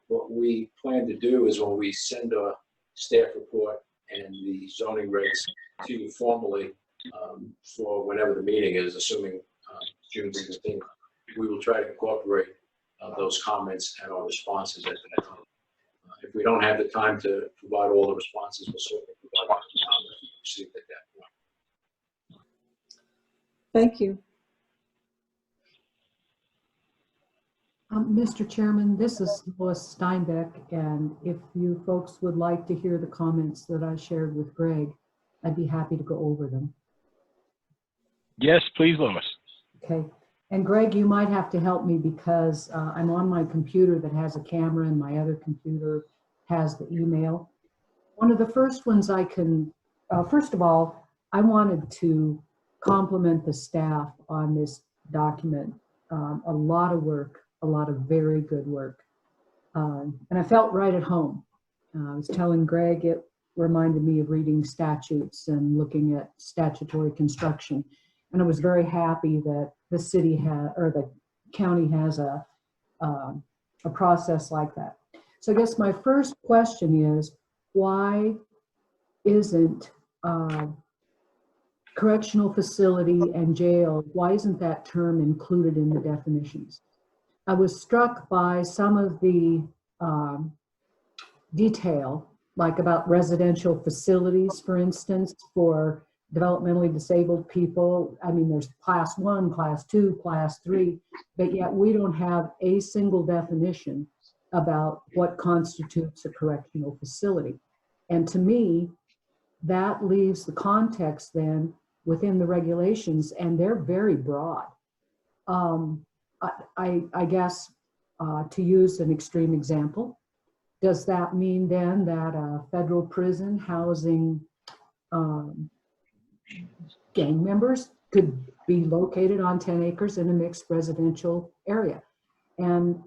Speaker 8: what we plan to do is when we send a staff report and the zoning regs to you formally for whenever the meeting is, assuming June 16th, we will try to incorporate those comments and our responses at that time. If we don't have the time to provide all the responses, we'll certainly provide the comments we received at that point.
Speaker 2: Thank you.
Speaker 7: Mr. Chairman, this is Lois Steinbeck, and if you folks would like to hear the comments that I shared with Greg, I'd be happy to go over them.
Speaker 3: Yes, please, Lois.
Speaker 7: Okay. And Greg, you might have to help me because I'm on my computer that has a camera and my other computer has the email. One of the first ones I can, first of all, I wanted to compliment the staff on this document. A lot of work, a lot of very good work. And I felt right at home. I was telling Greg it reminded me of reading statutes and looking at statutory construction. And I was very happy that the city has, or the county has a process like that. So I guess my first question is, why isn't correctional facility and jail, why isn't that term included in the definitions? I was struck by some of the detail, like about residential facilities, for instance, for developmentally disabled people. I mean, there's class 1, class 2, class 3, but yet we don't have a single definition about what constitutes a correctional facility. And to me, that leaves the context then within the regulations, and they're very broad. I guess to use an extreme example, does that mean then that a federal prison housing gang members could be located on 10 acres in a mixed residential area? And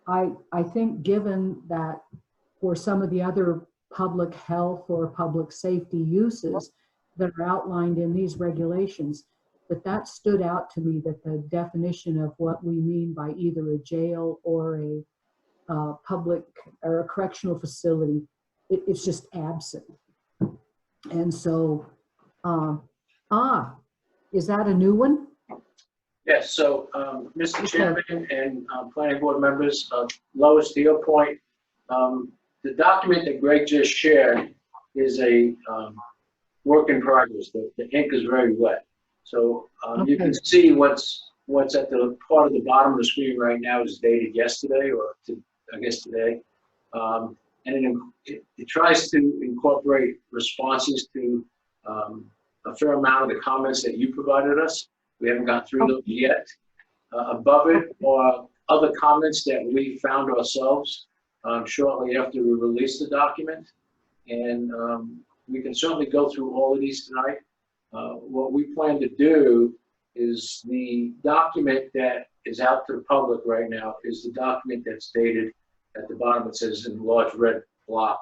Speaker 7: I think given that for some of the other public health or public safety uses that are outlined in these regulations, that stood out to me, that the definition of what we mean by either a jail or a public or a correctional facility, it's just absent. And so, is that a new one?
Speaker 8: Yes, so Mr. Chairman and planning board members, Lois, to your point, the document that Greg just shared is a work in progress. The ink is very wet. So you can see what's at the part of the bottom of the screen right now is dated yesterday, or I guess today. And it tries to incorporate responses to a fair amount of the comments that you provided us. We haven't got through those yet. Above it are other comments that we found ourselves shortly after we released the document. And we can certainly go through all of these tonight. What we plan to do is the document that is out to the public right now is the document that's dated at the bottom. It says in large red block,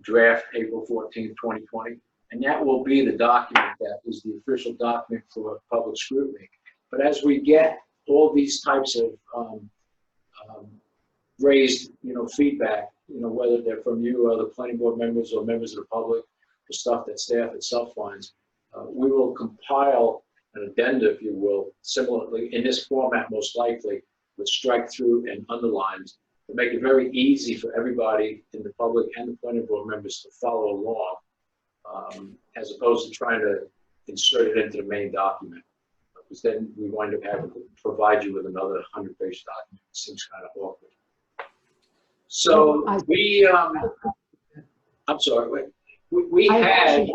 Speaker 8: draft April 14, 2020. And that will be the document that is the official document for public scrutiny. But as we get all these types of raised, feedback, whether they're from you or other planning board members or members of the public, the stuff that staff itself finds, we will compile an addenda, if you will, similarly in this format, most likely, with strike through and underlines to make it very easy for everybody in the public and the planning board members to follow along, as opposed to trying to insert it into the main document. Because then we wind up having to provide you with another 100-page document. It seems kind of awkward. So we, I'm sorry, wait. We had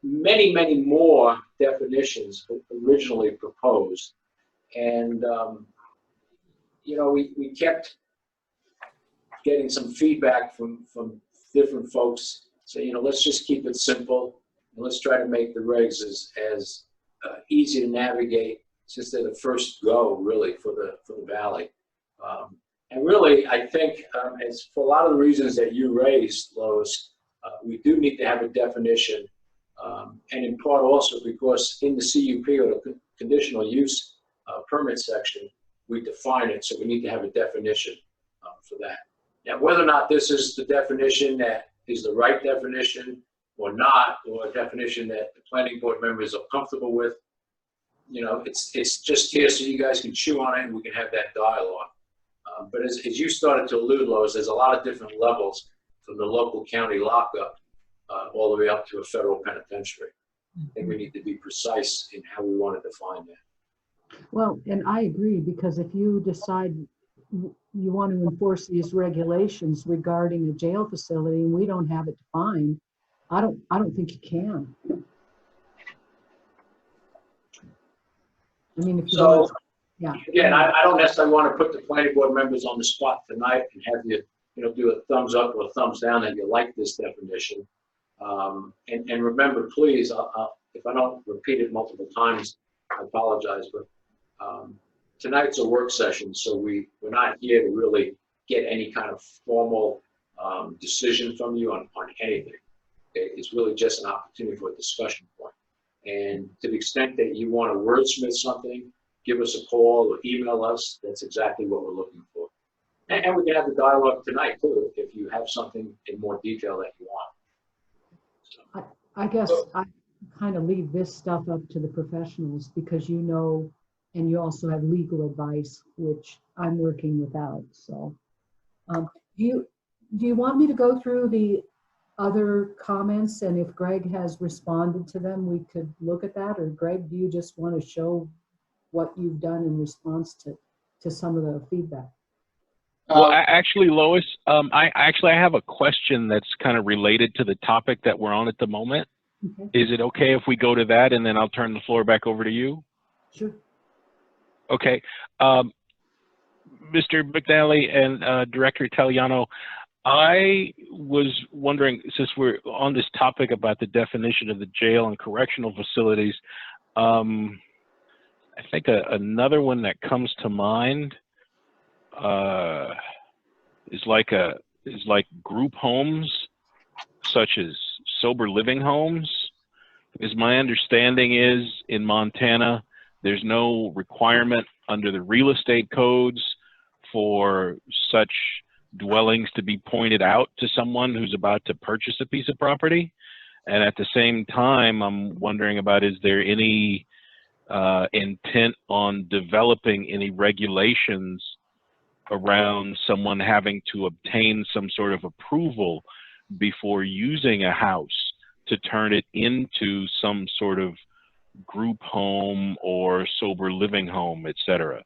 Speaker 8: many, many more definitions originally proposed. And, we kept getting some feedback from different folks saying, let's just keep it simple and let's try to make the regs as easy to navigate since they're the first go really for the valley. And really, I think as for a lot of the reasons that you raised, Lois, we do need to have a definition, and in part also because in the CUP or the conditional use permit section, we define it, so we need to have a definition for that. Now, whether or not this is the definition that is the right definition or not, or a definition that the planning board members are comfortable with, it's just here so you guys can chew on it and we can have that dialogue. But as you started to allude, Lois, there's a lot of different levels from the local county lockup all the way up to a federal penitentiary. I think we need to be precise in how we want to define that.
Speaker 7: Well, and I agree, because if you decide you want to enforce these regulations regarding a jail facility and we don't have it defined, I don't think you can. I mean, if you want, yeah.
Speaker 8: Again, I don't necessarily want to put the planning board members on the spot tonight and have you, do a thumbs up or a thumbs down that you like this definition. And remember, please, if I don't repeat it multiple times, I apologize, but tonight's a work session, so we're not here to really get any kind of formal decision from you on anything. It's really just an opportunity for a discussion point. And to the extent that you want to wordsmith something, give us a call or email us. That's exactly what we're looking for. And we can have the dialogue tonight too, if you have something in more detail that you want. So.
Speaker 7: I guess I kind of leave this stuff up to the professionals, because and you also have legal advice, which I'm working without. So do you want me to go through the other comments, and if Greg has responded to them, we could look at that? Or Greg, do you just want to show what you've done in response to some of the feedback?
Speaker 3: Well, actually, Lois, I have a question that's kind of related to the topic that we're on at the moment.
Speaker 7: Okay.
Speaker 3: Is it okay if we go to that and then I'll turn the floor back over to you?
Speaker 7: Sure.
Speaker 3: Okay. Mr. McNally and Director Italiano, I was wondering, since we're on this topic about the definition of the jail and correctional facilities, I think another one that comes to mind is like group homes, such as sober living homes. Because my understanding is in Montana, there's no requirement under the real estate codes for such dwellings to be pointed out to someone who's about to purchase a piece of property. And at the same time, I'm wondering about, is there any intent on developing any regulations around someone having to obtain some sort of approval before using a house to turn it into some sort of group home or sober living home, etc.?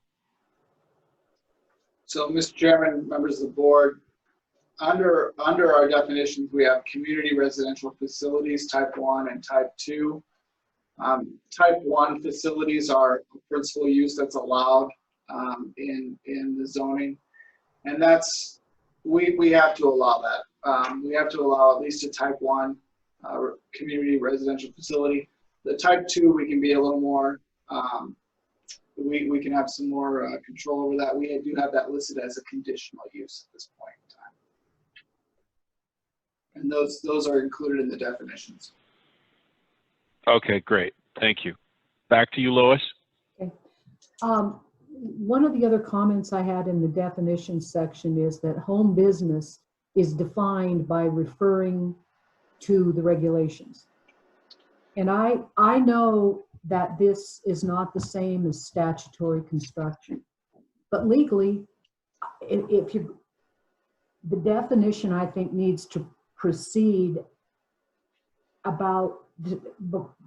Speaker 1: So, Mr. Chairman, members of the board, under our definitions, we have community residential facilities, type 1 and type 2. Type 1 facilities are principal use that's allowed in the zoning, and we have to allow that. we have to allow at least a type 1 community residential facility. The type 2, we can be a little more, we can have some more control over that. We do have that listed as a conditional use at this point in time. And those are included in the definitions.
Speaker 3: Okay, great. Thank you. Back to you, Lois.
Speaker 7: One of the other comments I had in the definitions section is that home business is defined by referring to the regulations. And I know that this is not the same as statutory construction, but legally, the definition, I think, needs to precede about the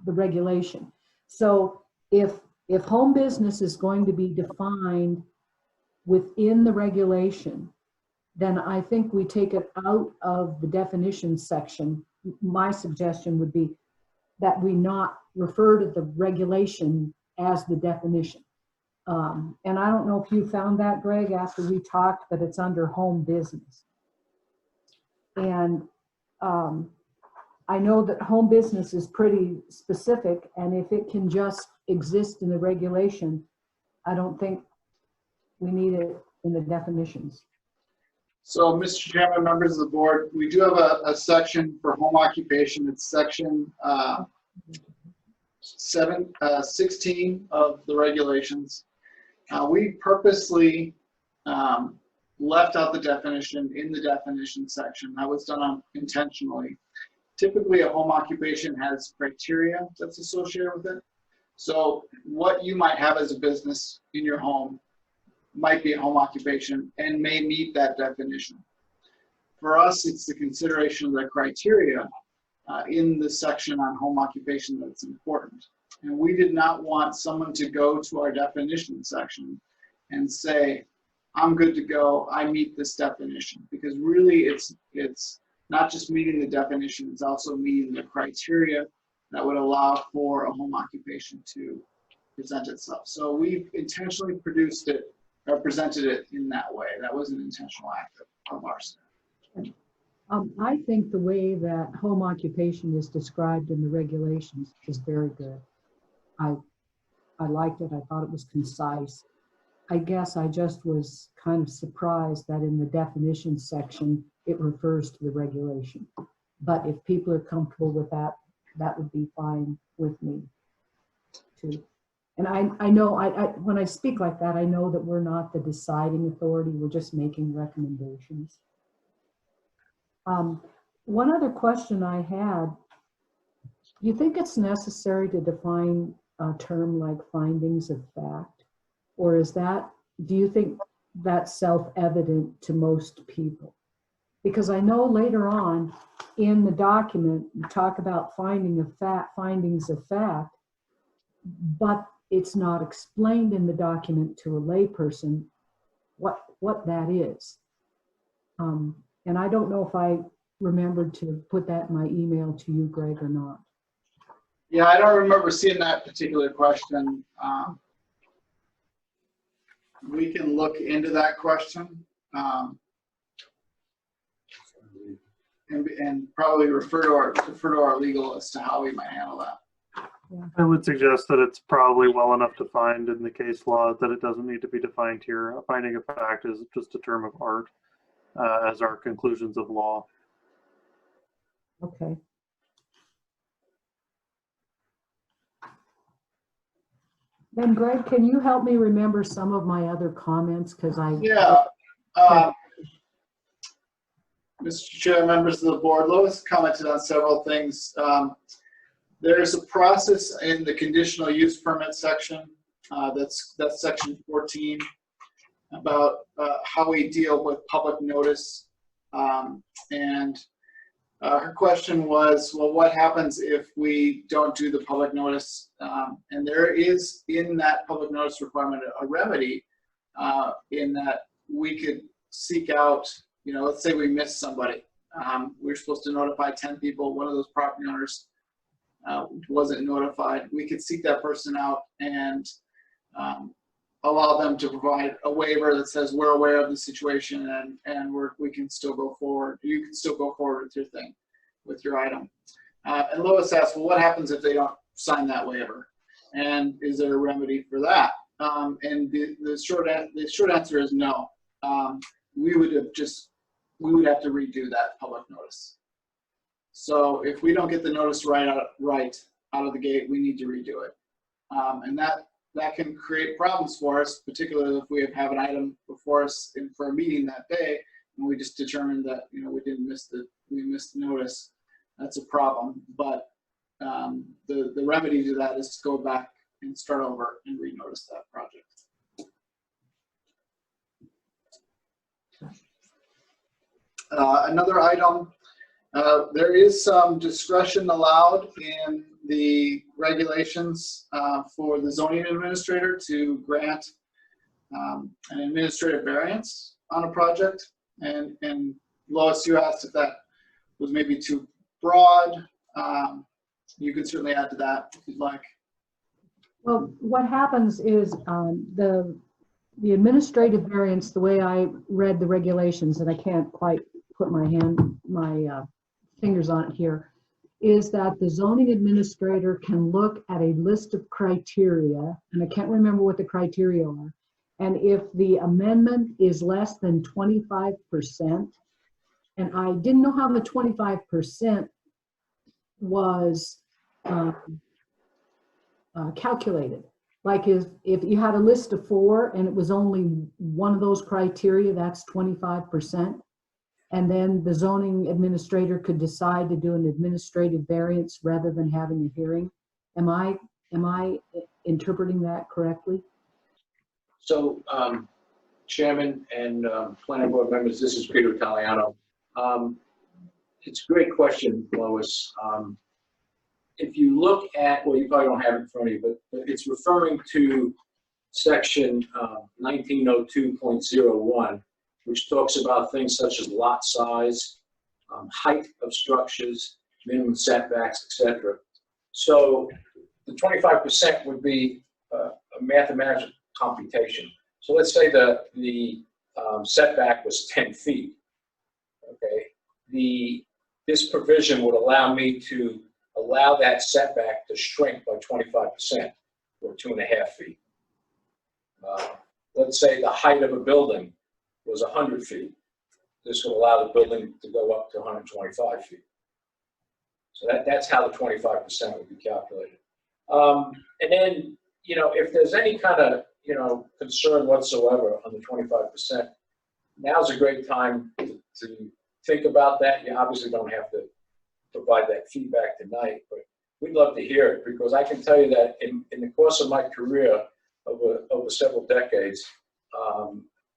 Speaker 7: regulation. So if home business is going to be defined within the regulation, then I think we take it out of the definition section. My suggestion would be that we not refer to the regulation as the definition. And I don't know if you found that, Greg, after we talked, but it's under home business. And I know that home business is pretty specific, and if it can just exist in the regulation, I don't think we need it in the definitions.
Speaker 1: So, Mr. Chairman, members of the board, we do have a section for home occupation. It's section 16 of the regulations. We purposely left out the definition in the definition section. That was done intentionally. Typically, a home occupation has criteria that's associated with it. So what you might have as a business in your home might be a home occupation and may meet that definition. For us, it's the consideration of the criteria in the section on home occupation that's important. And we did not want someone to go to our definition section and say, I'm good to go, I meet this definition. Because really it's not just meeting the definition, it's also meeting the criteria that would allow for a home occupation to present itself. So we've intentionally produced it or presented it in that way. That was an intentional act of our staff.
Speaker 7: I think the way that home occupation is described in the regulations is very good. I liked it. I thought it was concise. I guess I just was kind of surprised that in the definition section, it refers to the regulation. But if people are comfortable with that, that would be fine with me too. And I know when I speak like that, I know that we're not the deciding authority. We're just making recommendations. One other question I had, do you think it's necessary to define a term like findings of fact? Or is that, do you think that's self-evident to most people? Because I know later on in the document, you talk about findings of fact, but it's not explained in the document to a layperson what that is. And I don't know if I remembered to put that in my email to you, Greg, or not.
Speaker 1: Yeah, I don't remember seeing that particular question. We can look into that question and probably refer to our legal as to how we might handle that.
Speaker 7: Yeah.
Speaker 4: I would suggest that it's probably well enough defined in the case law that it doesn't need to be defined here. A finding of fact is just a term of art, as are conclusions of law.
Speaker 7: Okay. Then Greg, can you help me remember some of my other comments?
Speaker 1: Yeah. Mr. Chair, members of the board, Lois commented on several things. There's a process in the conditional use permit section, that's section 14, about how we deal with public notice. Her question was, well, what happens if we don't do the public notice? And there is in that public notice requirement a remedy in that we could seek out, let's say we missed somebody. We're supposed to notify 10 people. One of those property owners wasn't notified. We could seek that person out and allow them to provide a waiver that says we're aware of the situation and we can still go forward. You can still go forward with your thing, with your item. And Lois asked, well, what happens if they don't sign that waiver? And is there a remedy for that? And the short answer is no. We would have to redo that public notice. So if we don't get the notice right out of the gate, we need to redo it. And that can create problems for us, particularly if we have an item before us for a meeting that day, and we just determined that, you know, we missed the notice. That's a problem. But the remedy to that is to go back and start over and renotice that project. Another item, there is some discretion allowed in the regulations for the zoning administrator to grant an administrative variance on a project. And Lois, you asked if that was maybe too broad. You can certainly add to that if you'd like.
Speaker 7: Well, what happens is the administrative variance, the way I read the regulations, and I can't quite put my fingers on it here, is that the zoning administrator can look at a list of criteria, and I can't remember what the criteria are, and if the amendment is less than 25%, and I didn't know how the 25% was calculated. Like if you had a list of 4 and it was only one of those criteria, that's 25%. And then the zoning administrator could decide to do an administrative variance rather than having a hearing. Am I interpreting that correctly?
Speaker 8: So, Chairman and planning board members, this is Peter Italiano. It's a great question, Lois. If you look at, well, you probably don't have it in front of you, but it's referring to section 1902.01, which talks about things such as lot size, height of structures, minimum setbacks, etc. So the 25% would be a mathematical computation. So let's say the setback was 10 feet. Okay, this provision would allow me to allow that setback to shrink by 25%, or 2.5 feet. Let's say the height of a building was 100 feet. This would allow the building to go up to 125 feet. So that's how the 25% would be calculated. And then, you know, if there's any kind of, you know, concern whatsoever on the 25%, now's a great time to think about that. You obviously don't have to provide that feedback tonight, but we'd love to hear it, because I can tell you that in the course of my career over several decades,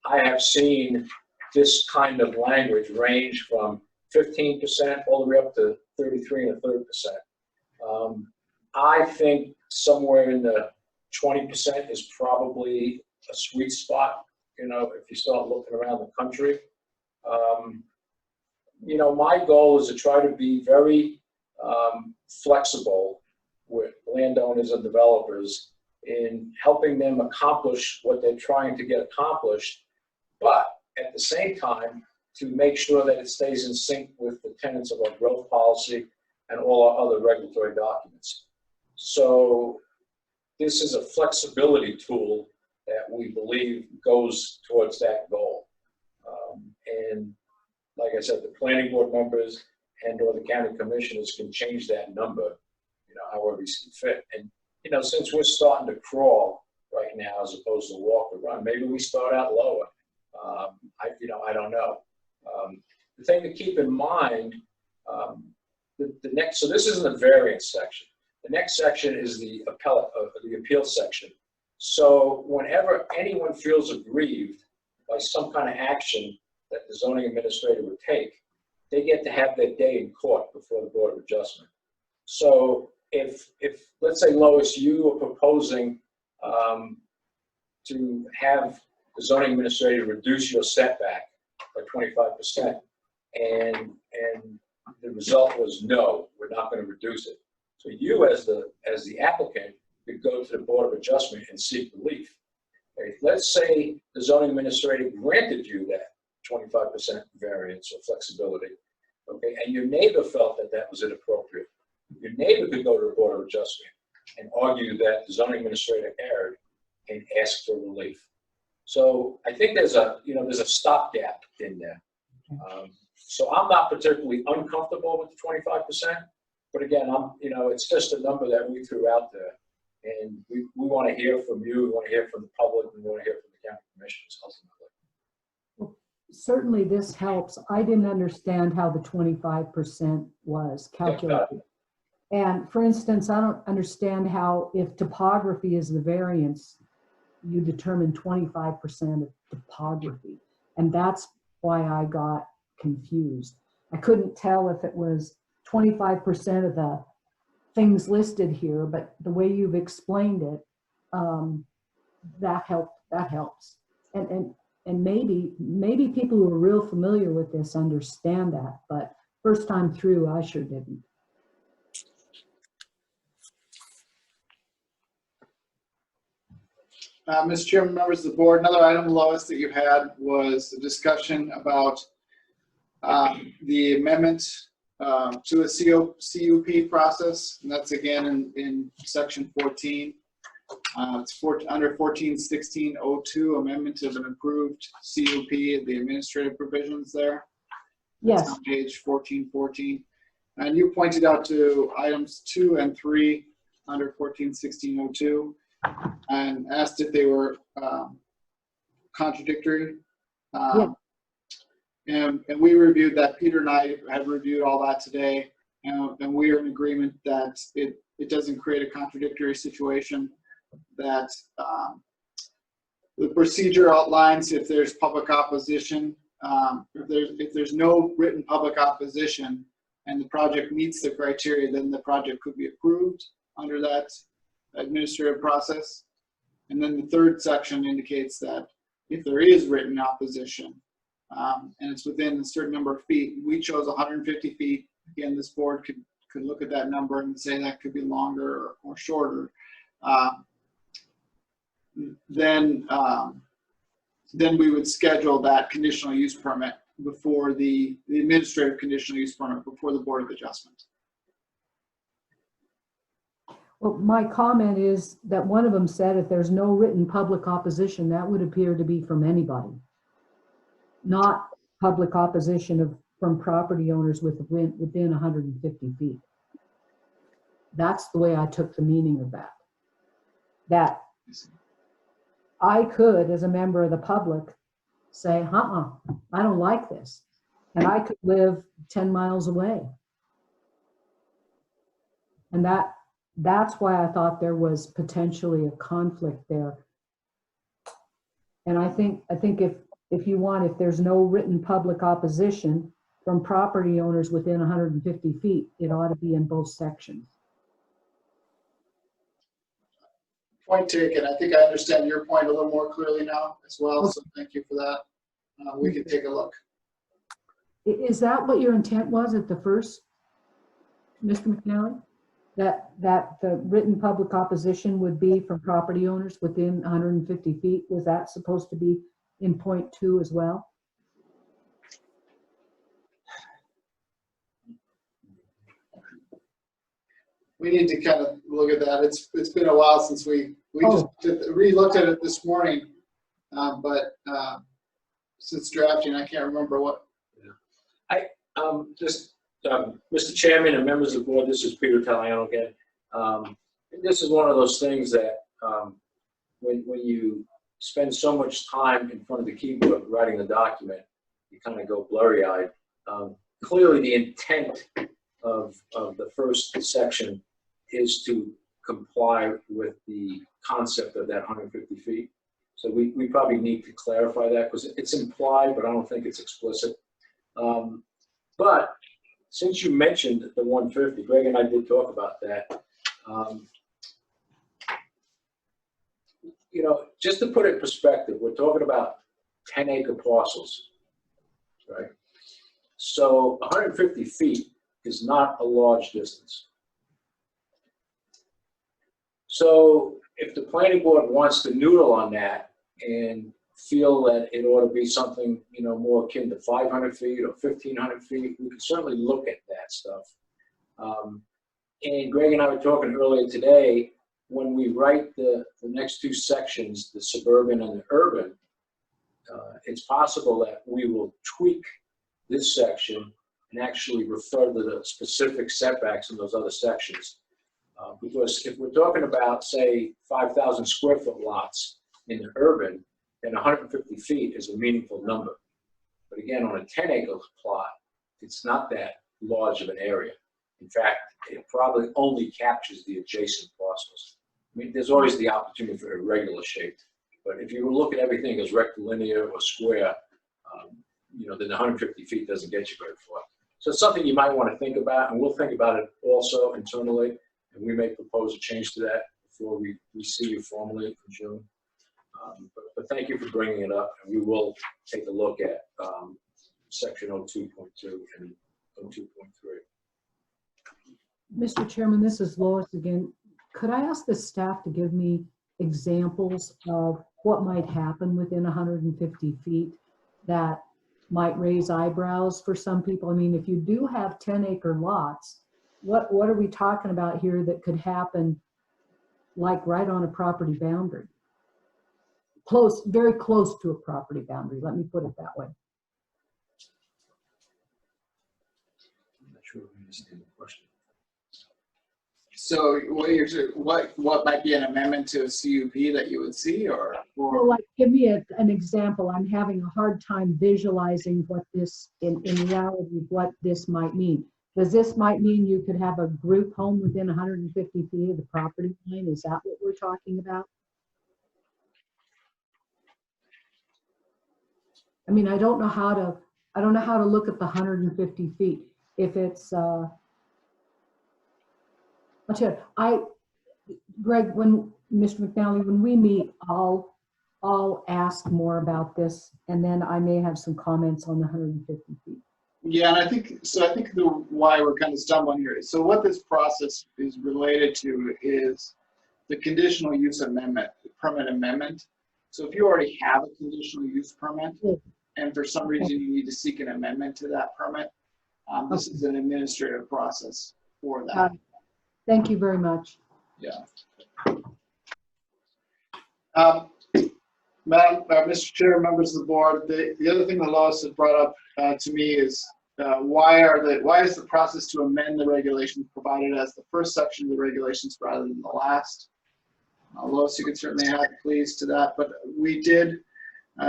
Speaker 8: I have seen this kind of language range from 15% all the way up to 33 1/3%. I think somewhere in the 20% is probably a sweet spot, you know, if you start looking around the country. You know, my goal is to try to be very flexible with landowners and developers in helping them accomplish what they're trying to get accomplished, but at the same time, to make sure that it stays in sync with the tenets of our growth policy and all our other regulatory documents. So this is a flexibility tool that we believe goes towards that goal. And like I said, the planning board members and or the county commissioners can change that number, you know, however you see fit. And, you know, since we're starting to crawl right now as opposed to walk or run, maybe we start out lower. I don't know. The thing to keep in mind, so this isn't the variance section. The next section is the appeal section. So whenever anyone feels aggrieved by some kind of action that the zoning administrator would take, they get to have their day in court before the Board of Adjustment. So if let's say, Lois, you are proposing to have the zoning administrator reduce your setback by 25%, and the result was no, we're not going to reduce it. So you, as the applicant, could go to the Board of Adjustment and seek relief. Okay, if, let's say, the zoning administrator granted you that 25% variance or flexibility, okay, and your neighbor felt that that was inappropriate, your neighbor could go to the Board of Adjustment and argue that the zoning administrator erred and ask for relief. So I think there's a, there's a stopgap in there. So I'm not particularly uncomfortable with the 25%, but again, it's just a number that we threw out there. And we want to hear from you, we want to hear from the public, and we want to hear from the county commissioners ultimately.
Speaker 7: Certainly this helps. I didn't understand how the 25% was calculated. And for instance, I don't understand how, if topography is the variance, you determine 25% of topography. And that's why I got confused. I couldn't tell if it was 25% of the things listed here, but the way you've explained it, that helps. And maybe people who are real familiar with this understand that, but first time through, I sure didn't.
Speaker 1: Mr. Chairman, members of the board, another item, Lois, that you had was a discussion about the amendment to a CUP process, and that's again in section 14. It's under 141602, amendment of an approved CUP, the administrative provisions there.
Speaker 7: Yes.
Speaker 1: It's on page 1414. And you pointed out to items 2 and 3 under 141602 and asked if they were contradictory.
Speaker 7: Yeah.
Speaker 1: And we reviewed that. Peter and I have reviewed all that today, and we are in agreement that it doesn't create a contradictory situation, that the procedure outlines if there's public opposition, if there's no written public opposition and the project meets the criteria, then the project could be approved under that administrative process. And then the third section indicates that if there is written opposition, and it's within a certain number of feet, we chose 150 feet. Again, this board could look at that number and say that could be longer or shorter. Then we would schedule that conditional use permit before the administrative conditional use permit before the Board of Adjustment.
Speaker 7: Well, my comment is that one of them said if there's no written public opposition, that would appear to be from anybody, not public opposition from property owners within 150 feet. That's the way I took the meaning of that. That I could, as a member of the public, say, I don't like this. And I could live 10 miles away. And that's why I thought there was potentially a conflict there. And I think if you want, if there's no written public opposition from property owners within 150 feet, it ought to be in both sections.
Speaker 1: Point taken. I think I understand your point a little more clearly now as well, so thank you for that. We can take a look.
Speaker 7: Is that what your intent was at the first, Mr. McNally? That the written public opposition would be from property owners within 150 feet? Was that supposed to be in point 2 as well?
Speaker 1: We need to kind of look at that. It's been a while since we just re-looked at it this morning, but since drafting, I can't remember what.
Speaker 8: Yeah. Mr. Chairman and members of the board, this is Peter Taliano again. This is one of those things that when you spend so much time in front of the keyboard writing the document, you kind of go blurry-eyed. Clearly, the intent of the first section is to comply with the concept of that 150 feet. So we probably need to clarify that because it's implied, but I don't think it's explicit. But since you mentioned the 150, Greg and I did talk about that. Just to put it in perspective, we're talking about 10-acre parcels, right? So 150 feet is not a large distance. So if the planning board wants to noodle on that and feel that it ought to be something, more akin to 500 feet or 1,500 feet, we can certainly look at that stuff. And Greg and I were talking earlier today, when we write the next two sections, the suburban and the urban, it's possible that we will tweak this section and actually refer to the specific setbacks in those other sections. Because if we're talking about, say, 5,000 square foot lots in the urban, then 150 feet is a meaningful number. But again, on a 10-acre plot, it's not that large of an area. In fact, it probably only captures the adjacent parcels. I mean, there's always the opportunity for irregular shaped, but if you look at everything as rectilinear or square, then 150 feet doesn't get you very far. So it's something you might want to think about, and we'll think about it also internally, and we may propose a change to that before we see you formally in June. But thank you for bringing it up, and we will take a look at section 02.2 and 02.3.
Speaker 7: Mr. Chairman, this is Lois again. Could I ask the staff to give me examples of what might happen within 150 feet that might raise eyebrows for some people? I mean, if you do have 10-acre lots, what are we talking about here that could happen, like right on a property boundary? Close, very close to a property boundary, let me put it that way.
Speaker 8: I'm not sure we understand the question.
Speaker 1: So what might be an amendment to a CUP that you would see, or?
Speaker 7: Well, like, give me an example. I'm having a hard time visualizing what this, in reality, what this might mean. Does this might mean you could have a group home within 150 feet of the property line? Is that what we're talking about? I mean, I don't know how to look at the 150 feet. If it's, I'll tell you, Greg, when Mr. McNally, when we meet, I'll ask more about this, and then I may have some comments on the 150 feet.
Speaker 1: Yeah, and I think why we're kind of stumbling here. So what this process is related to is the conditional use amendment, the permit amendment. So if you already have a conditional use permit, and for some reason you need to seek an amendment to that permit, this is an administrative process for that.
Speaker 7: Thank you very much.
Speaker 1: Yeah. Mr. Chair, members of the board, the other thing that Lois has brought up to me is why is the process to amend the regulations provided as the first section of the regulations rather than the last? Lois, you could certainly add please to that, but we did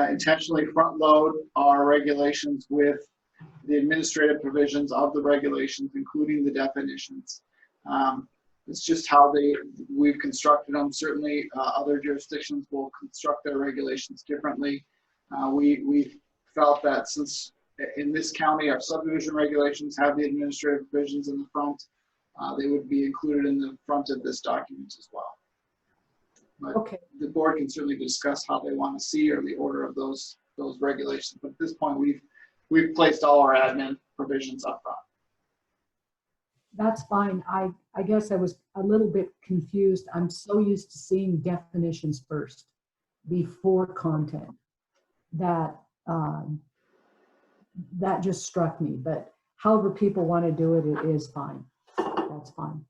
Speaker 1: intentionally front load our regulations with the administrative provisions of the regulations, including the definitions. It's just how we've constructed them. Certainly other jurisdictions will construct their regulations differently. We felt that since in this county our subdivision regulations have the administrative provisions in the front, they would be included in the front of this document as well. But
Speaker 7: okay.
Speaker 1: The board can certainly discuss how they want to see or the order of those regulations. But at this point, we've placed all our admin provisions up front.
Speaker 7: That's fine. I guess I was a little bit confused. I'm so used to seeing definitions first before content that that just struck me. But however people want to do it, it is fine. That's fine.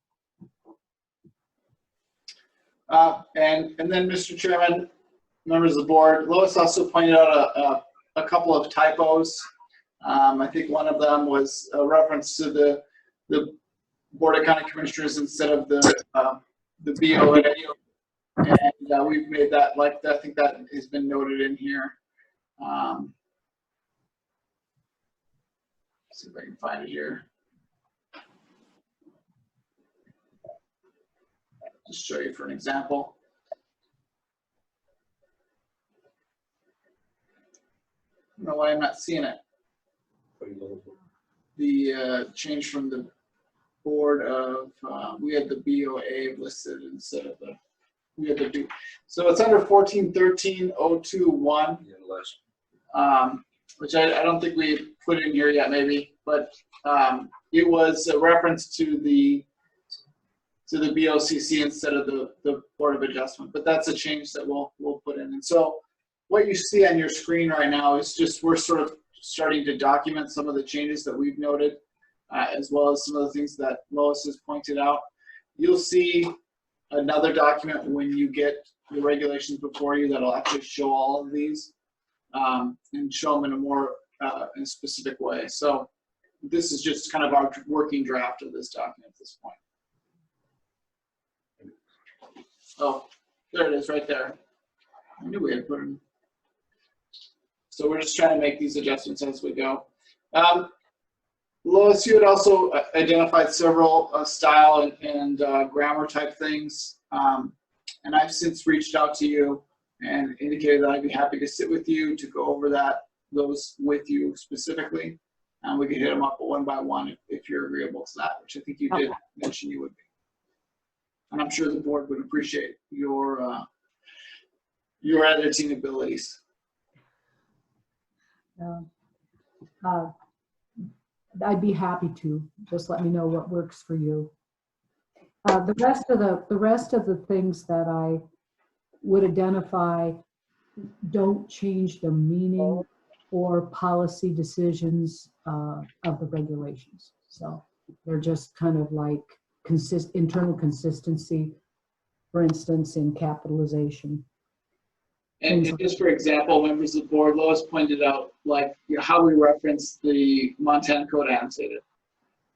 Speaker 1: And then, Mr. Chairman, members of the board, Lois also pointed out a couple of typos. I think one of them was a reference to the Board of County Commissioners instead of the BOA, and we've made that, I think that has been noted in here. See if I can find it here. Just show you for an example. I don't know why I'm not seeing it. The change from the board of, we had the BOA listed instead of we had the B. So it's under 1413.021, which I don't think we put in here yet maybe, but it was a reference to the BOCC instead of the Board of Adjustment, but that's a change that we'll put in. And so what you see on your screen right now is just we're sort of starting to document some of the changes that we've noted, as well as some of the things that Lois has pointed out. You'll see another document when you get the regulations before you that'll actually show all of these and show them in a more in a specific way. So this is just kind of our working draft of this document at this point. Oh, there it is right there. I knew we had put in. So we're just trying to make these adjustments as we go. Lois, you had also identified several style and grammar type things. And I've since reached out to you and indicated that I'd be happy to sit with you to go over those with you specifically. And we could hit them up one by one if you're agreeable to that, which I think you did mention you would be. And I'm sure the board would appreciate your editing abilities.
Speaker 7: I'd be happy to. Just let me know what works for you. The rest of the things that I would identify don't change the meaning or policy decisions of the regulations. So they're just kind of like internal consistency, for instance, in capitalization.
Speaker 1: And just for example, members of the board, Lois pointed out like how we reference the Montana Code annotated.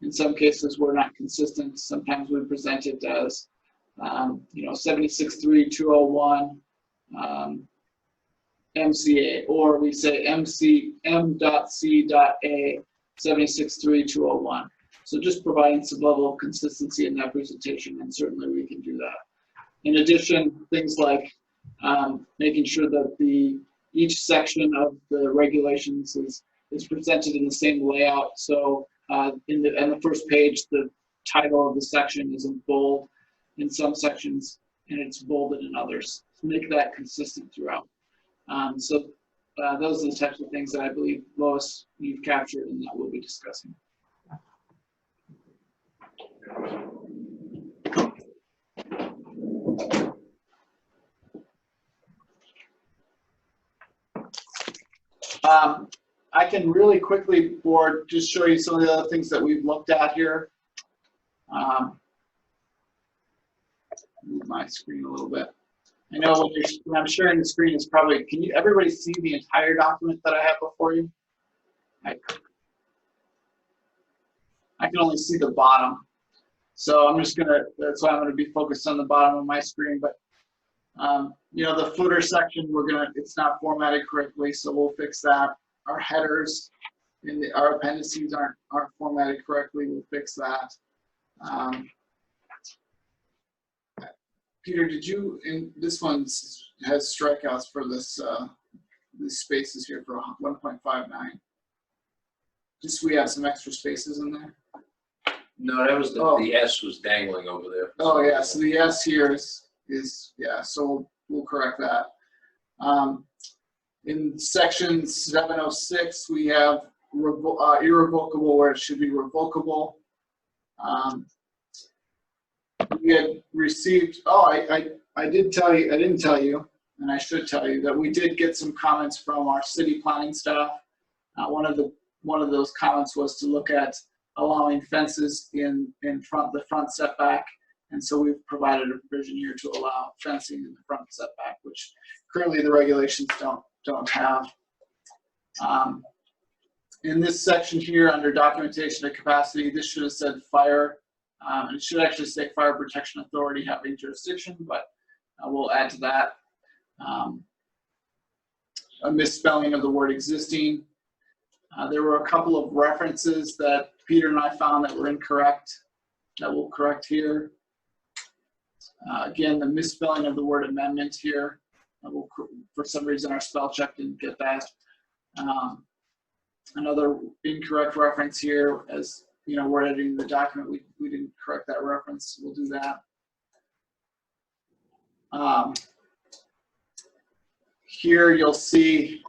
Speaker 1: In some cases, we're not consistent. Sometimes we present it as, 76.3.201 MCA, or we say M.C.A 76.3.201. So just providing some level of consistency in that presentation, and certainly we can do that. In addition, things like making sure that each section of the regulations is presented in the same layout. So on the first page, the title of the section is in bold in some sections, and it's bolded in others. To make that consistent throughout. Those are the types of things that I believe, Lois, you've captured and that we'll be discussing. I can really quickly, board, just show you some of the other things that we've looked at here. Move my screen a little bit. I know when I'm sharing the screen, it's probably, can you everybody see the entire document that I have before you? I can only see the bottom. So I'm just that's why I'm gonna be focused on the bottom of my screen. But the footer section, it's not formatted correctly, so we'll fix that. Our headers and our appendices aren't formatted correctly, we'll fix that. Peter, this one has strikeouts for this spaces here for 1.59. Just we have some extra spaces in there.
Speaker 8: No, that was the S was dangling over there.
Speaker 1: Oh yeah, so the S here is yeah, so we'll correct that. In section 706, we have irrevocable where it should be revocable. We had received, I didn't tell you, and I should tell you, that we did get some comments from our city planning staff. One of those comments was to look at allowing fences in the front setback, and so we've provided a provision here to allow fencing in the front setback, which currently the regulations don't have. In this section here under documentation of capacity, this should have said fire. It should actually say Fire Protection Authority having jurisdiction, but we'll add to that. A misspelling of the word existing. There were a couple of references that Peter and I found that were incorrect that we'll correct here. Again, the misspelling of the word amendment here. For some reason, our spell check didn't get that. Another incorrect reference here, as we're editing the document, we didn't correct that reference. We'll do that. Here you'll see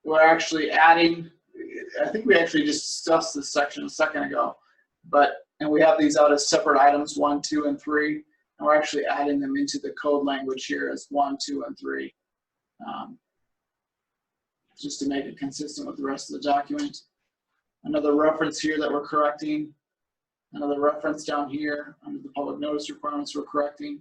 Speaker 1: we're actually adding, I think we actually just discussed this section a second ago, and we have these out as separate items, 1, 2, and 3, and we're actually adding them into the code language here as 1, 2, and 3. just to make it consistent with the rest of the document. Another reference here that we're correcting. Another reference down here under the public notice requirements we're correcting.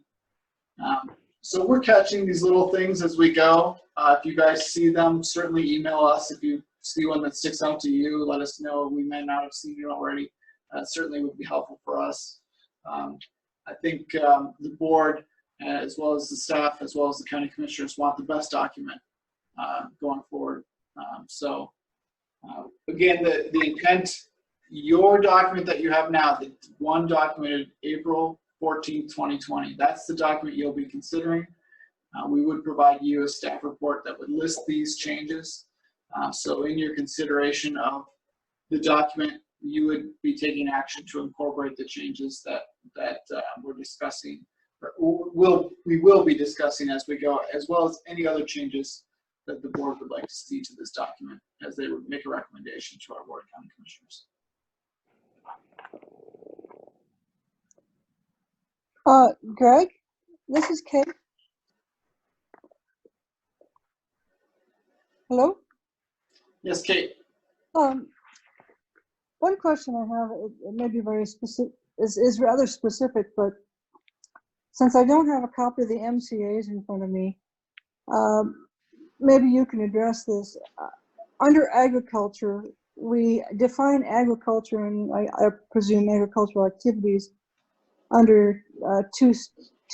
Speaker 1: So we're catching these little things as we go. If you guys see them, certainly email us. If you see one that sticks out to you, let us know. We may not have seen it already. Certainly would be helpful for us. I think the board, as well as the staff, as well as the county commissioners, want the best document going forward. Again, the intent, your document that you have now, the one documented April 14, 2020, that's the document you'll be considering. We would provide you a staff report that would list these changes. So in your consideration of the document, you would be taking action to incorporate the changes that we're discussing, or we will be discussing as we go, as well as any other changes that the board would like to see to this document as they would make a recommendation to our board of county commissioners.
Speaker 2: Greg, this is Kate. Hello?
Speaker 1: Yes, Kate.
Speaker 2: One question I have, it may be very specific, is rather specific, but since I don't have a copy of the MCAs in front of me, maybe you can address this. Under agriculture, we define agriculture, and I presume agricultural activities, under two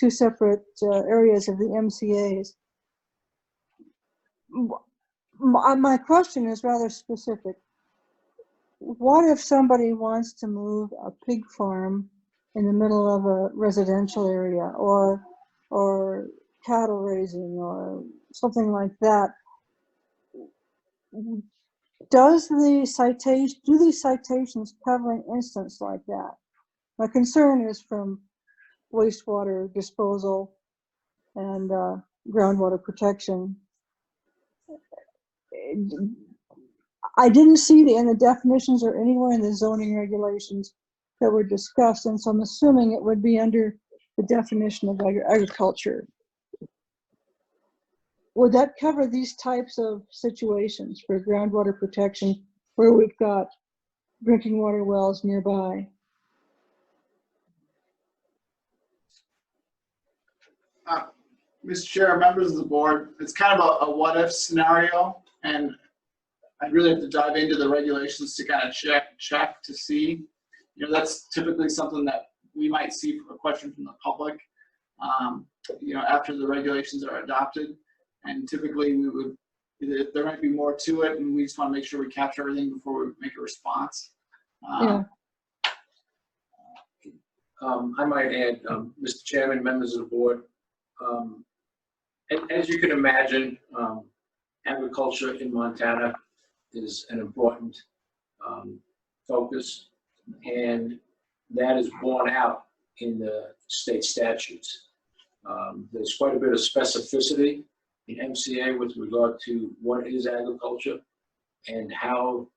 Speaker 2: separate areas of the MCAs. My question is rather specific. What if somebody wants to move a pig farm in the middle of a residential area, or cattle raising, or something like that? Do these citations cover an instance like that? My concern is from wastewater disposal and groundwater protection. I didn't see it in the definitions or anywhere in the zoning regulations that were discussed, and so I'm assuming it would be under the definition of agriculture. Would that cover these types of situations for groundwater protection where we've got drinking water wells nearby?
Speaker 1: Mr. Chair, members of the board, it's kind of a what-if scenario, and I'd really have to dive into the regulations to kind of check to see. You know, that's typically something that we might see a question from the public, you know, after the regulations are adopted. And typically we would, there might be more to it, and we just want to make sure we capture everything before we make a response.
Speaker 2: Yeah.
Speaker 8: I might add, Mr. Chairman, members of the board, as you can imagine, agriculture in Montana is an important focus, and that is borne out in the state statutes. There's quite a bit of specificity in MCA with regard to what is agriculture and how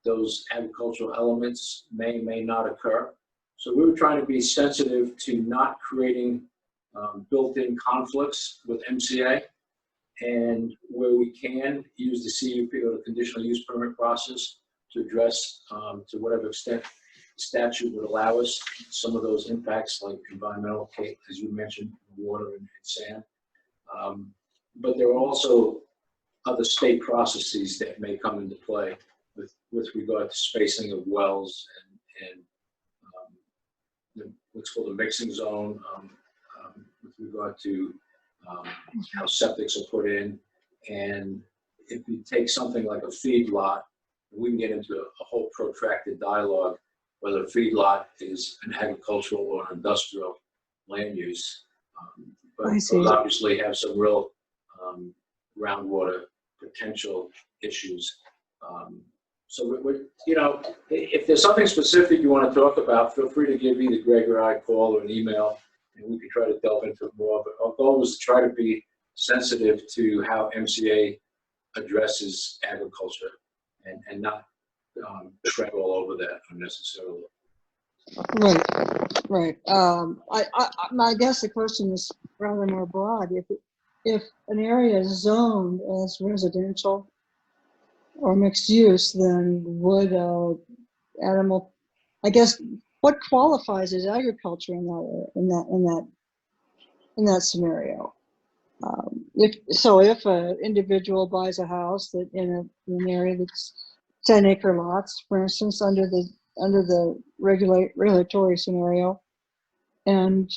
Speaker 8: those agricultural elements may not occur. So we were trying to be sensitive to not creating built-in conflicts with MCA, and where we can use the CUP or the conditional use permit process to address to whatever extent the statute would allow us some of those impacts, like environmental, as you mentioned, water and sand. But there are also other state processes that may come into play with regard to spacing of wells and what's called a mixing zone, with regard to how septics are put in. And if you take something like a feed lot, we can get into a whole protracted dialogue whether a feed lot is an agricultural or an industrial land use. But those obviously have some real groundwater potential issues. So we're, you know, if there's something specific you want to talk about, feel free to give either Greg or I a call or an email, and we can try to delve into it more. But our goal was to try to be sensitive to how MCA addresses agriculture and not tread all over that unnecessarily.
Speaker 2: Right. I guess the question is rather more broad. If an area is zoned as residential, or mixed use, then would animal, I guess, what qualifies as agriculture in that scenario? If an individual buys a house that in an area that's 10-acre lots, for instance, under the regulatory scenario, and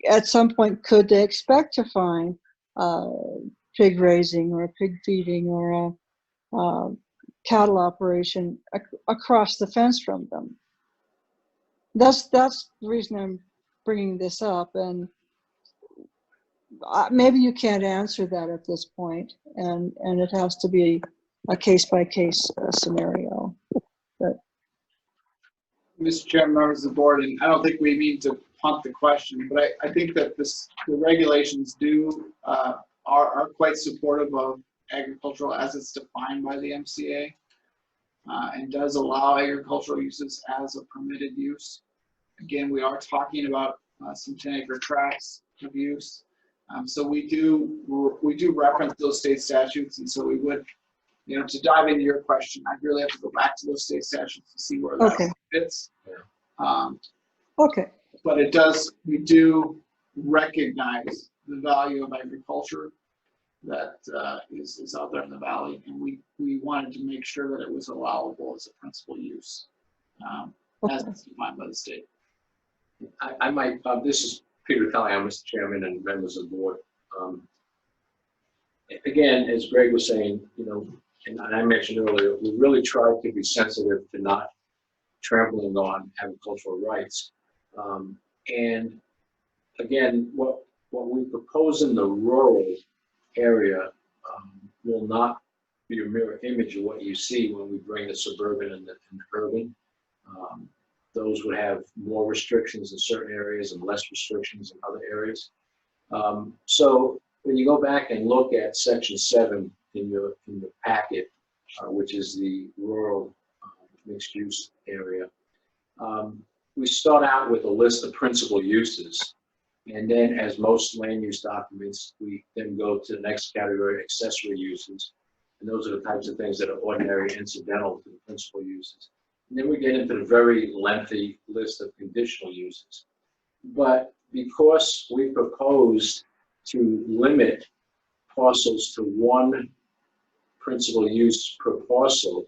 Speaker 2: at some point, could they expect to find pig raising or pig feeding or a cattle operation across the fence from them? That's the reason I'm bringing this up, and maybe you can't answer that at this point, and it has to be a case-by-case scenario. But
Speaker 1: Mr. Chairman, members of the board, and I don't think we mean to punt the question, but I think that the regulations are quite supportive of agricultural as it's defined by the MCA, and does allow agricultural uses as a permitted use. Again, we are talking about some 10-acre tracts of use. So we do reference those state statutes, and so we would, to dive into your question, I'd really have to go back to those state statutes to see where that fits.
Speaker 2: Okay.
Speaker 1: But we do recognize the value of agriculture that is out there in the valley, and we wanted to make sure that it was allowable as a principal use, as it's defined by the state.
Speaker 8: I might, this is Peter Italiano, Mr. Chairman and members of the board. Again, as Greg was saying, and I mentioned earlier, we really tried to be sensitive to not trampling on agricultural rights. And again, what we propose in the rural area will not be a mirror image of what you see when we bring the suburban and the urban. Those would have more restrictions in certain areas and less restrictions in other areas. So when you go back and look at section 7 in your packet, which is the rural mixed use area, we start out with a list of principal uses. And then, as most land use documents, we then go to the next category, accessory uses. And those are the types of things that are ordinary incidental to the principal uses. And then we get into the very lengthy list of conditional uses. But because we proposed to limit parcels to one principal use per parcel,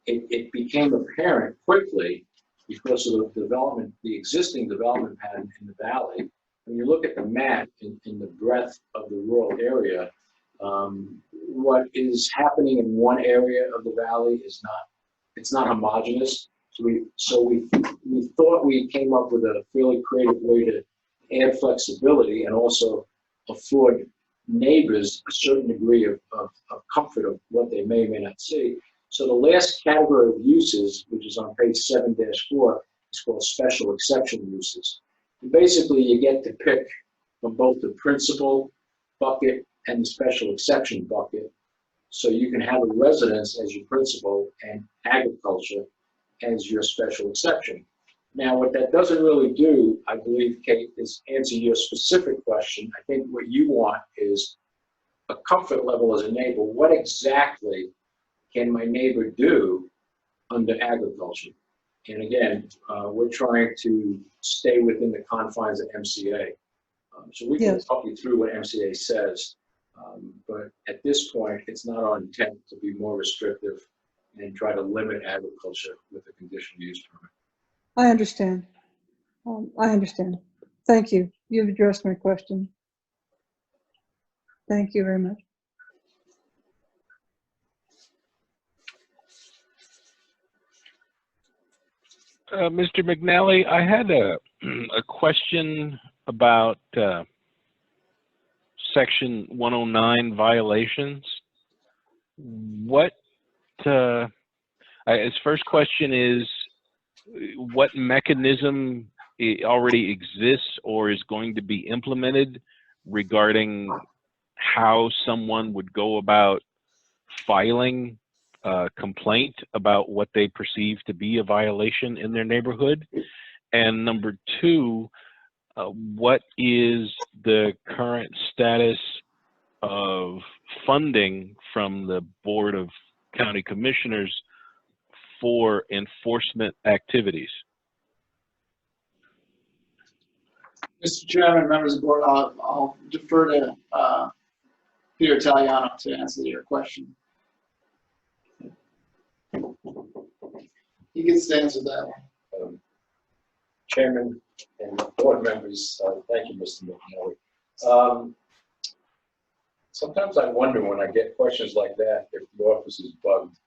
Speaker 8: it became apparent quickly, because of the existing development pattern in the valley. When you look at the map in the breadth of the rural area, what is happening in one area of the valley it's not homogeneous. So we thought we came up with a fairly creative way to add flexibility and also afford neighbors a certain degree of comfort of what they may or may not see. So the last category of uses, which is on page 7-4, is called special exception uses. And basically, you get to pick from both the principal bucket and the special exception bucket. So you can have a residence as your principal and agriculture as your special exception. Now, what that doesn't really do, I believe, Kate, is answer your specific question. I think what you want is a comfort level as a neighbor. What exactly can my neighbor do under agriculture? And again, we're trying to stay within the confines of MCA. So we can talk you through what MCA says, but at this point, it's not our intent to be more restrictive and try to limit agriculture with a conditional use permit.
Speaker 2: I understand. I understand. Thank you. You've addressed my question. Thank you very much.
Speaker 3: Mr. McNally, I had a question about Section 109 violations. His first question is, what mechanism already exists or is going to be implemented regarding how someone would go about filing a complaint about what they perceive to be a violation in their neighborhood? And number 2, what is the current status of funding from the Board of County Commissioners for enforcement activities?
Speaker 1: Mr. Chairman, members of the board, I'll defer to Peter Italiano to answer your question. He gets to answer that one.
Speaker 8: Chairman and board members, thank you, Mr. McNally. Sometimes I wonder when I get questions like that if the office is bugged.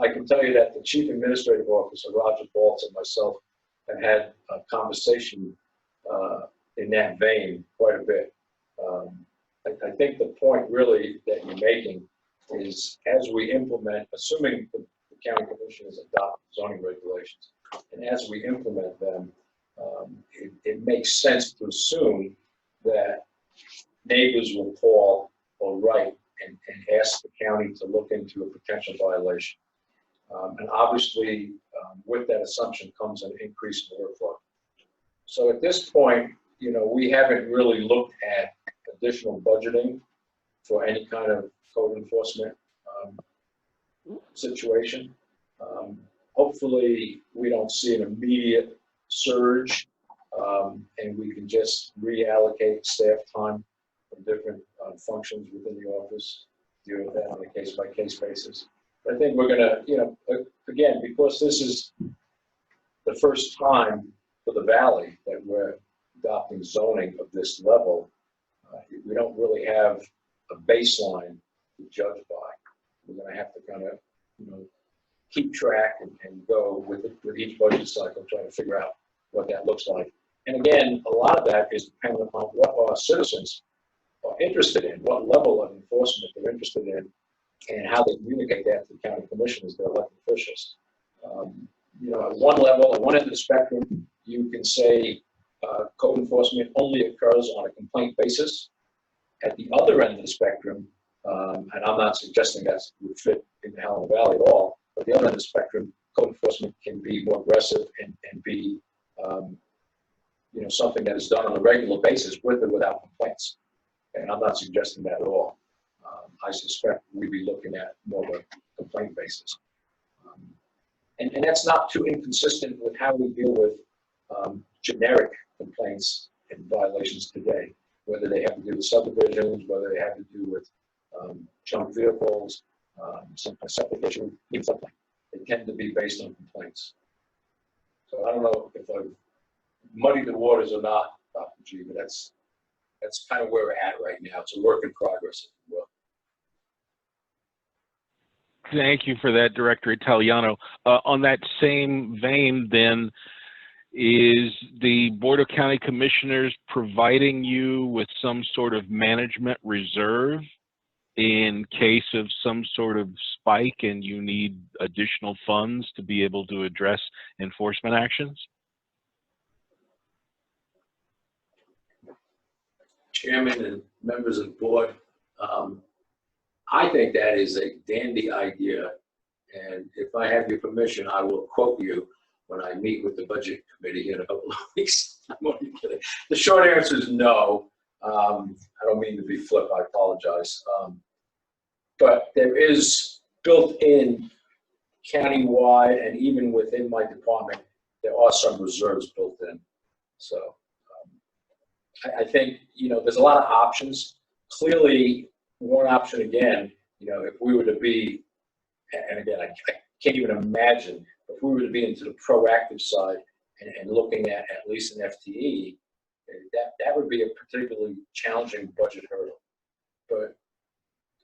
Speaker 8: I can tell you that the Chief Administrative Officer, Roger Baltz, and myself have had a conversation in that vein quite a bit. I think the point really that you're making is as we implement, assuming the county commissioners adopt zoning regulations, and as we implement them, it makes sense to assume that neighbors will call or write and ask the county to look into a potential violation. And obviously, with that assumption comes an increase in workflow. So at this point, we haven't really looked at additional budgeting for any kind of code enforcement situation. Hopefully, we don't see an immediate surge, and we can just reallocate staff time from different functions within the office, deal with that on a case-by-case basis. I think we're gonna, again, because this is the first time for the Valley that we're adopting zoning of this level, we don't really have a baseline to judge by. We're gonna have to kind of, keep track and go with each budget cycle, trying to figure out what that looks like. And again, a lot of that is dependent upon what our citizens are interested in, what level of enforcement they're interested in, and how they communicate that to the county commissioners, their elected officials. At one level, at one end of the spectrum, you can say code enforcement only occurs on a complaint basis. At the other end of the spectrum, and I'm not suggesting that would fit in the Helena Valley at all, but the other end of the spectrum, code enforcement can be more aggressive and be something that is done on a regular basis with or without complaints. And I'm not suggesting that at all. I suspect we'd be looking at more of a complaint basis. And that's not too inconsistent with how we deal with generic complaints and violations today, whether they have to do with subdivisions, whether they have to do with junk vehicles, some kind of septic issue, even something. They tend to be based on complaints. So I don't know if I've muddied the waters or not, Dr. G, but that's kind of where we're at right now. It's a work in progress, if you will.
Speaker 3: Thank you for that, Director Italiano. On that same vein, then, is the Board of County Commissioners providing you with some sort of management reserve in case of some sort of spike and you need additional funds to be able to address enforcement actions?
Speaker 8: Chairman and members of the board, I think that is a dandy idea. And if I have your permission, I will quote you when I meet with the budget committee in a couple of weeks. I'm only kidding. The short answer is no. I don't mean to be flip, I apologize. But there is built in countywide and even within my department, there are some reserves built in. So I think, there's a lot of options. Clearly, one option again, if we were to be, and again, I can't even imagine, if we were to be into the proactive side and looking at least an FTE, that would be a particularly challenging budget hurdle. But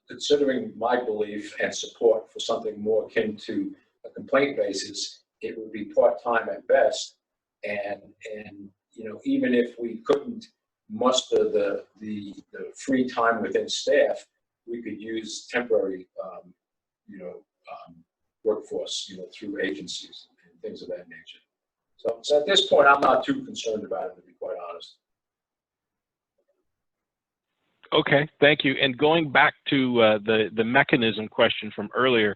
Speaker 8: considering my belief and support for something more akin to a complaint basis, it would be part-time at best. And even if we couldn't muster the free time within staff, we could use temporary, workforce, through agencies and things of that nature. So at this point, I'm not too concerned about it, to be quite honest.
Speaker 3: Okay, thank you. And going back to the mechanism question from earlier,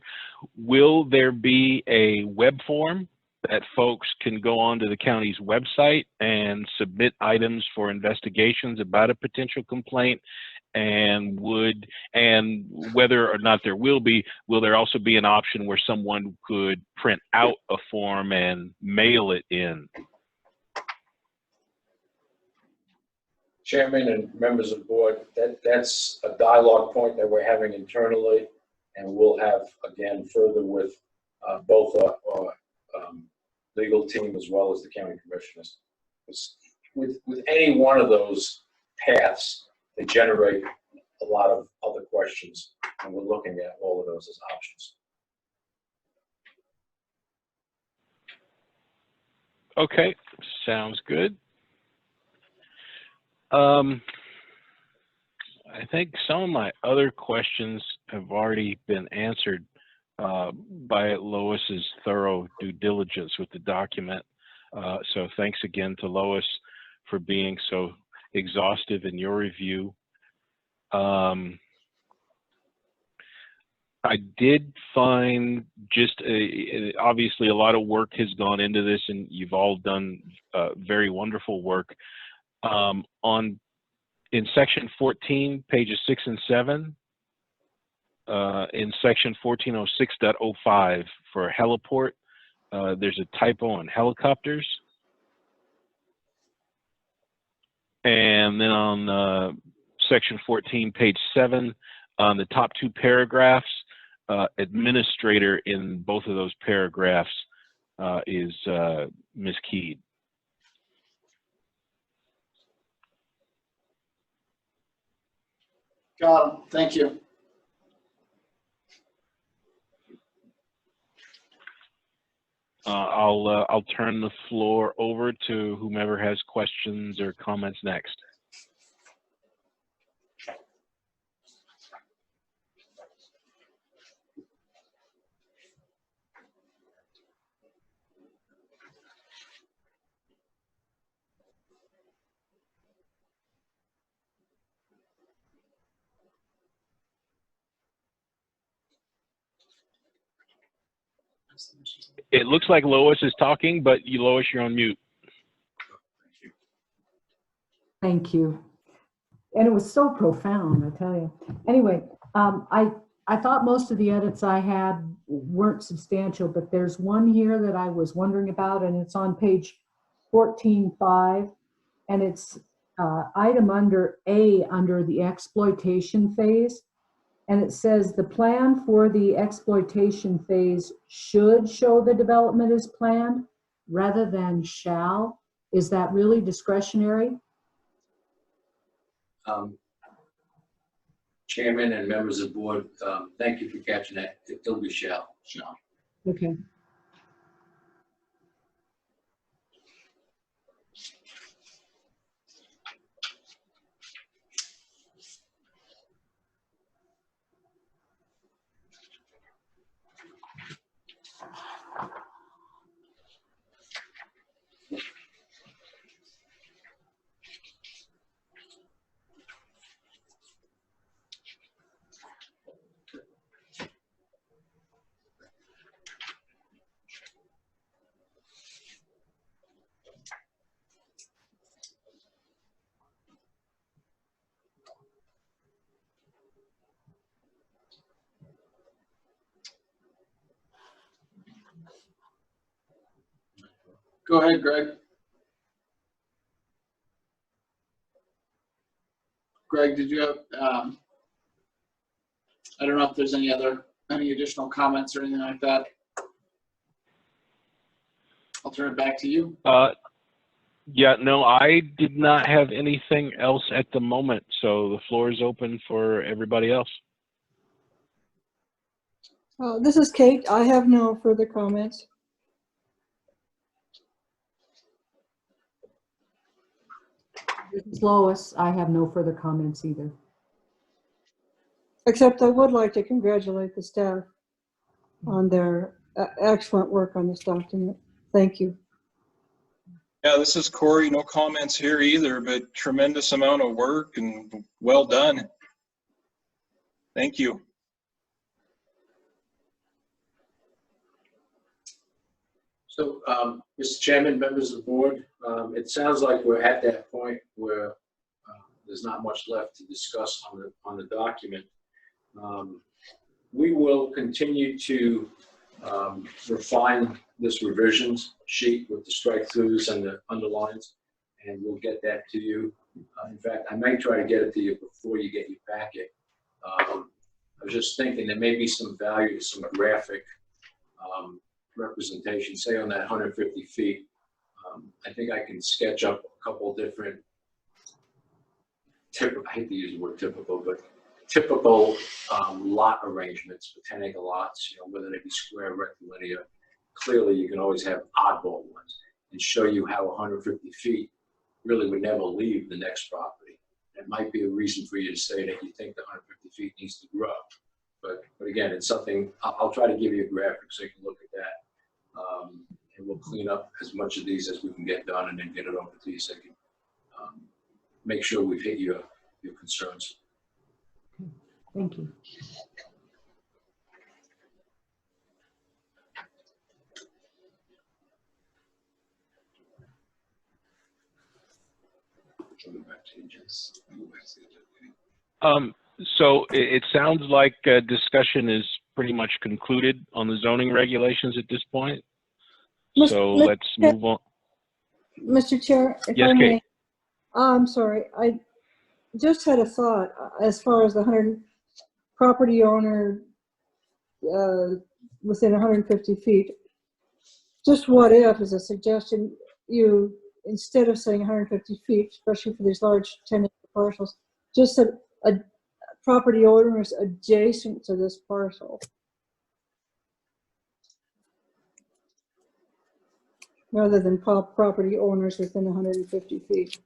Speaker 3: will there be a web form that folks can go onto the county's website and submit items for investigations about a potential complaint And whether or not there will there also be an option where someone could print out a form and mail it in?
Speaker 8: Chairman and members of the board, that's a dialogue point that we're having internally, and we'll have, again, further with both our legal team as well as the county commissioners. With any one of those paths, they generate a lot of other questions, and we're looking at all of those as options.
Speaker 3: Okay, sounds good. I think some of my other questions have already been answered by Lois's thorough due diligence with the document. So thanks again to Lois for being so exhaustive in your review. I did find just obviously a lot of work has gone into this, and you've all done very wonderful work. In section 14, pages 6 and 7, in section 1406.05 for heliport, there's a typo on helicopters. And then on section 14, page 7, on the top 2 paragraphs, administrator in both of those paragraphs is miskeyed.
Speaker 1: Got it. Thank you.
Speaker 3: I'll turn the floor over to whomever has questions or comments next. It looks like Lois is talking, but Lois, you're on mute.
Speaker 7: Thank you. And it was so profound, I tell you. Anyway, I thought most of the edits I had weren't substantial, but there's one here that I was wondering about, and it's on page 14.5, and it's item under A under the exploitation phase. And it says the plan for the exploitation phase should show the development as planned rather than shall. Is that really discretionary?
Speaker 8: Chairman and members of the board, thank you for catching that. It'll be shall.
Speaker 7: Okay.
Speaker 1: Go ahead, Greg. Greg, did you have, I don't know if there's any additional comments or anything like that. I'll turn it back to you.
Speaker 3: Yeah, no, I did not have anything else at the moment, so the floor is open for everybody else.
Speaker 2: This is Kate. I have no further comments.
Speaker 7: This is Lois. I have no further comments either.
Speaker 2: Except I would like to congratulate the staff on their excellent work on this document. Thank you.
Speaker 5: Yeah, this is Corey. No comments here either, but tremendous amount of work and well done. Thank you.
Speaker 8: So, Mr. Chairman, members of the board, it sounds like we're at that point where the there's not much left to discuss on the document. We will continue to refine this revisions sheet with the strike-throughs and the underlines, and we'll get that to you. In fact, I might try to get it to you before you get your packet. I was just thinking there may be some value to some graphic representation, say on that 150 feet. I think I can sketch up a couple different I hate to use the word typical, but typical lot arrangements for 10-acre lots, whether they be square, rectilinear. Clearly, you can always have oddball ones, and show you how 150 feet really would never leave the next property. It might be a reason for you to say that you think the 150 feet needs to grow. But again, it's something, I'll try to give you a graphic so you can look at that. And we'll clean up as much of these as we can get done and then get it over to you so you can make sure we've hit your concerns.
Speaker 7: Thank you.
Speaker 3: So it sounds like discussion is pretty much concluded on the zoning regulations at this point. So let's move on.
Speaker 2: Mr. Chair, if
Speaker 3: Yes,
Speaker 2: I may.
Speaker 3: Kate.
Speaker 2: I'm sorry. I just had a thought as far as the 100 property owner within 150 feet. Just what if, as a suggestion, you, instead of saying 150 feet, especially for these large 10-acre parcels, just a property owners adjacent to this parcel. Rather than property owners within 150 feet.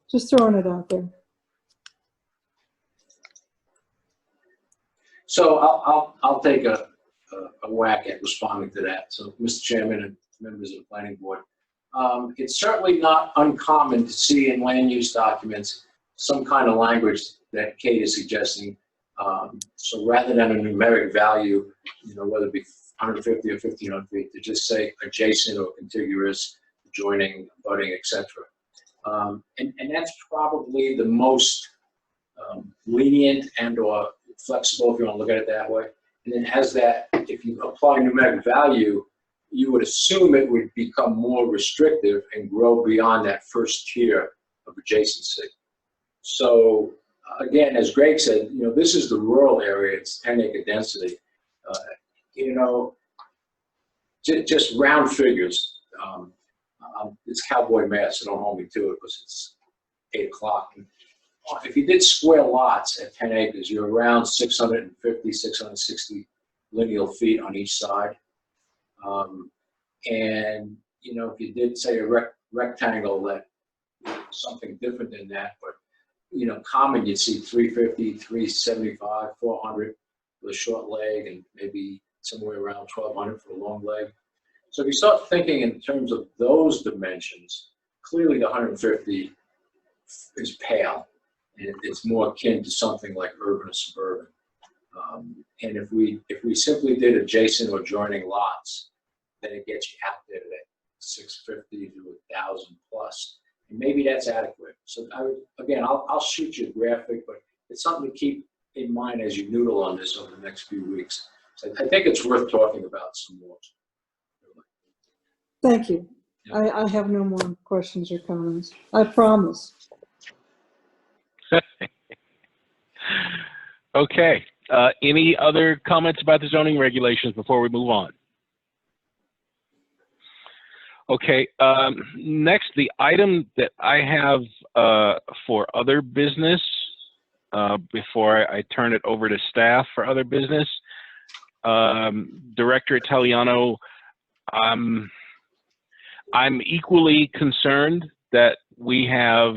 Speaker 2: Just throwing it out there.
Speaker 8: So I'll take a whack at responding to that. So, Mr. Chairman and members of the planning board, it's certainly not uncommon to see in land use documents some kind of language that Kate is suggesting. So rather than a numeric value, whether it be 150 or 1,500 feet, to just say adjacent or contiguous, adjoining, abutting, etc. And that's probably the most lenient and/or flexible, if you want to look at it that way. And then as that, if you apply numeric value, you would assume it would become more restrictive and grow beyond that first tier of adjacency. So again, as Greg said, this is the rural area, it's 10-acre density. Just round figures. It's cowboy math, so don't hold me to it because it's 8 o'clock. If you did square lots at 10 acres, you're around 650, 660 lineal feet on each side. And, if you did say a rectangle, that something different than that, but, common, you'd see 350, 375, 400 with a short leg, and maybe somewhere around 1,200 for a long leg. So if you start thinking in terms of those dimensions, clearly the 150 is pale. And it's more akin to something like urban or suburban. And if we simply did adjacent or joining lots, then it gets you out there to that 650 to 1,000 plus. And maybe that's adequate. So I'll shoot you a graphic, but it's something to keep in mind as you noodle on this over the next few weeks. So I think it's worth talking about some more.
Speaker 2: Thank you.
Speaker 8: Yeah.
Speaker 2: I have no more questions or comments. I promise.
Speaker 3: Okay. Any other comments about the zoning regulations before we move on? Okay. Next, the item that I have for other business, before I turn it over to staff for other business, Director Italiano, I'm equally concerned that we have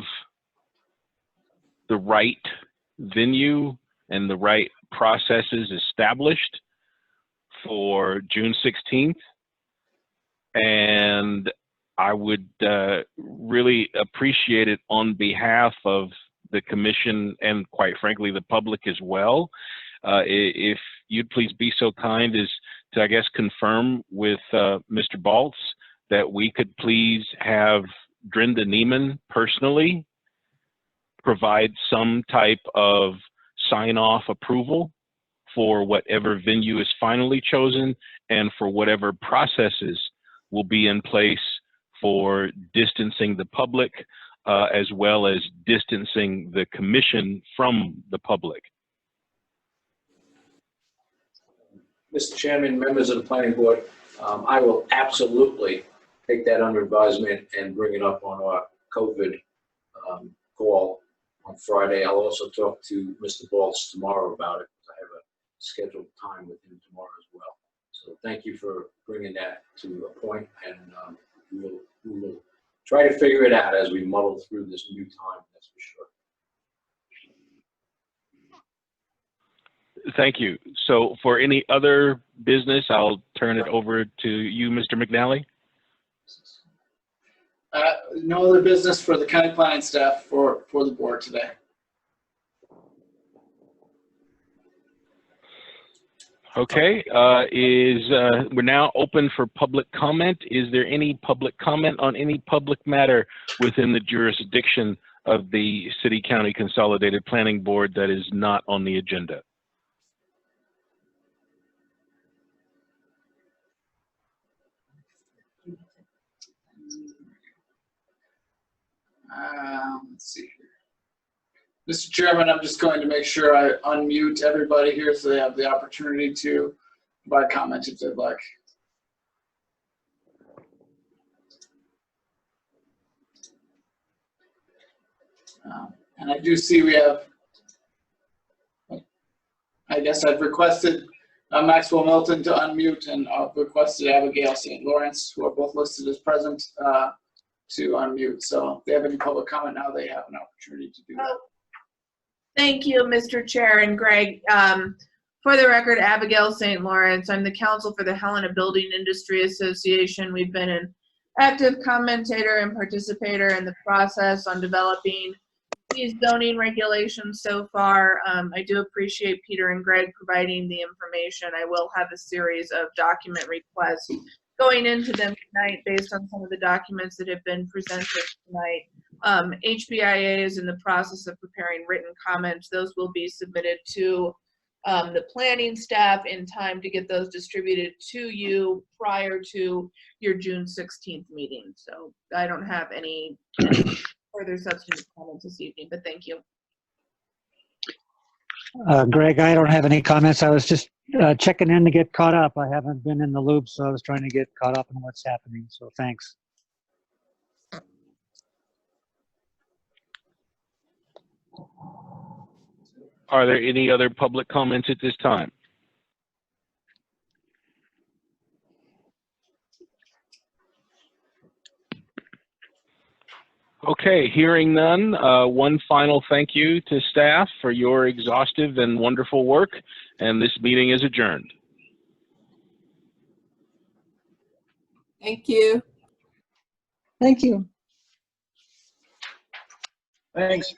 Speaker 3: the right venue and the right processes established for June 16th. And I would really appreciate it on behalf of the commission and, quite frankly, the public as well. If you'd please be so kind as to, I guess, confirm with Mr. Baltz that we could please have Drinda Neiman personally provide some type of sign-off approval for whatever venue is finally chosen and for whatever processes will be in place for distancing the public as well as distancing the commission from the public.
Speaker 8: Mr. Chairman, members of the planning board, I will absolutely take that under advisement and bring it up on our COVID call on Friday. I'll also talk to Mr. Baltz tomorrow about it. I have a scheduled time with him tomorrow as well. So thank you for bringing that to a point, and we will try to figure it out as we muddle through this new time, that's for sure.
Speaker 3: Thank you. So for any other business, I'll turn it over to you, Mr. McNally.
Speaker 1: No other business for the county planning staff for the board today.
Speaker 3: Okay, we're now open for public comment. Is there any public comment on any public matter within the jurisdiction of the City County Consolidated Planning Board that is not on the agenda?
Speaker 1: Let's see here. Mr. Chairman, I'm just going to make sure I unmute everybody here so they have the opportunity to provide comment if they'd like. And I do see we have, I guess I've requested Maxwell Milton to unmute, and I've requested Abigail St. Lawrence, who are both listed as present, to unmute. So if they have any public comment now, they have an opportunity to do that.
Speaker 10: Thank you, Mr. Chair and Greg. For the record, Abigail St. Lawrence. I'm the counsel for the Helena Building Industry Association. We've been an active commentator and participator in the process on developing these zoning regulations so far. I do appreciate Peter and Greg providing the information. I will have a series of document requests going into them tonight based on some of the documents that have been presented tonight. HBIA is in the process of preparing written comments. Those will be submitted to the planning staff in time to get those distributed to you prior to your June 16th meeting. So I don't have any further substantive comments this evening, but thank you.
Speaker 11: Greg, I don't have any comments. I was just checking in to get caught up. I haven't been in the loop, so I was trying to get caught up in what's happening. So thanks.
Speaker 3: Are there any other public comments at this time? Okay, hearing none, one final thank you to staff for your exhaustive and wonderful work, and this meeting is adjourned.
Speaker 6: Thank you.
Speaker 2: Thank you.
Speaker 5: Thanks.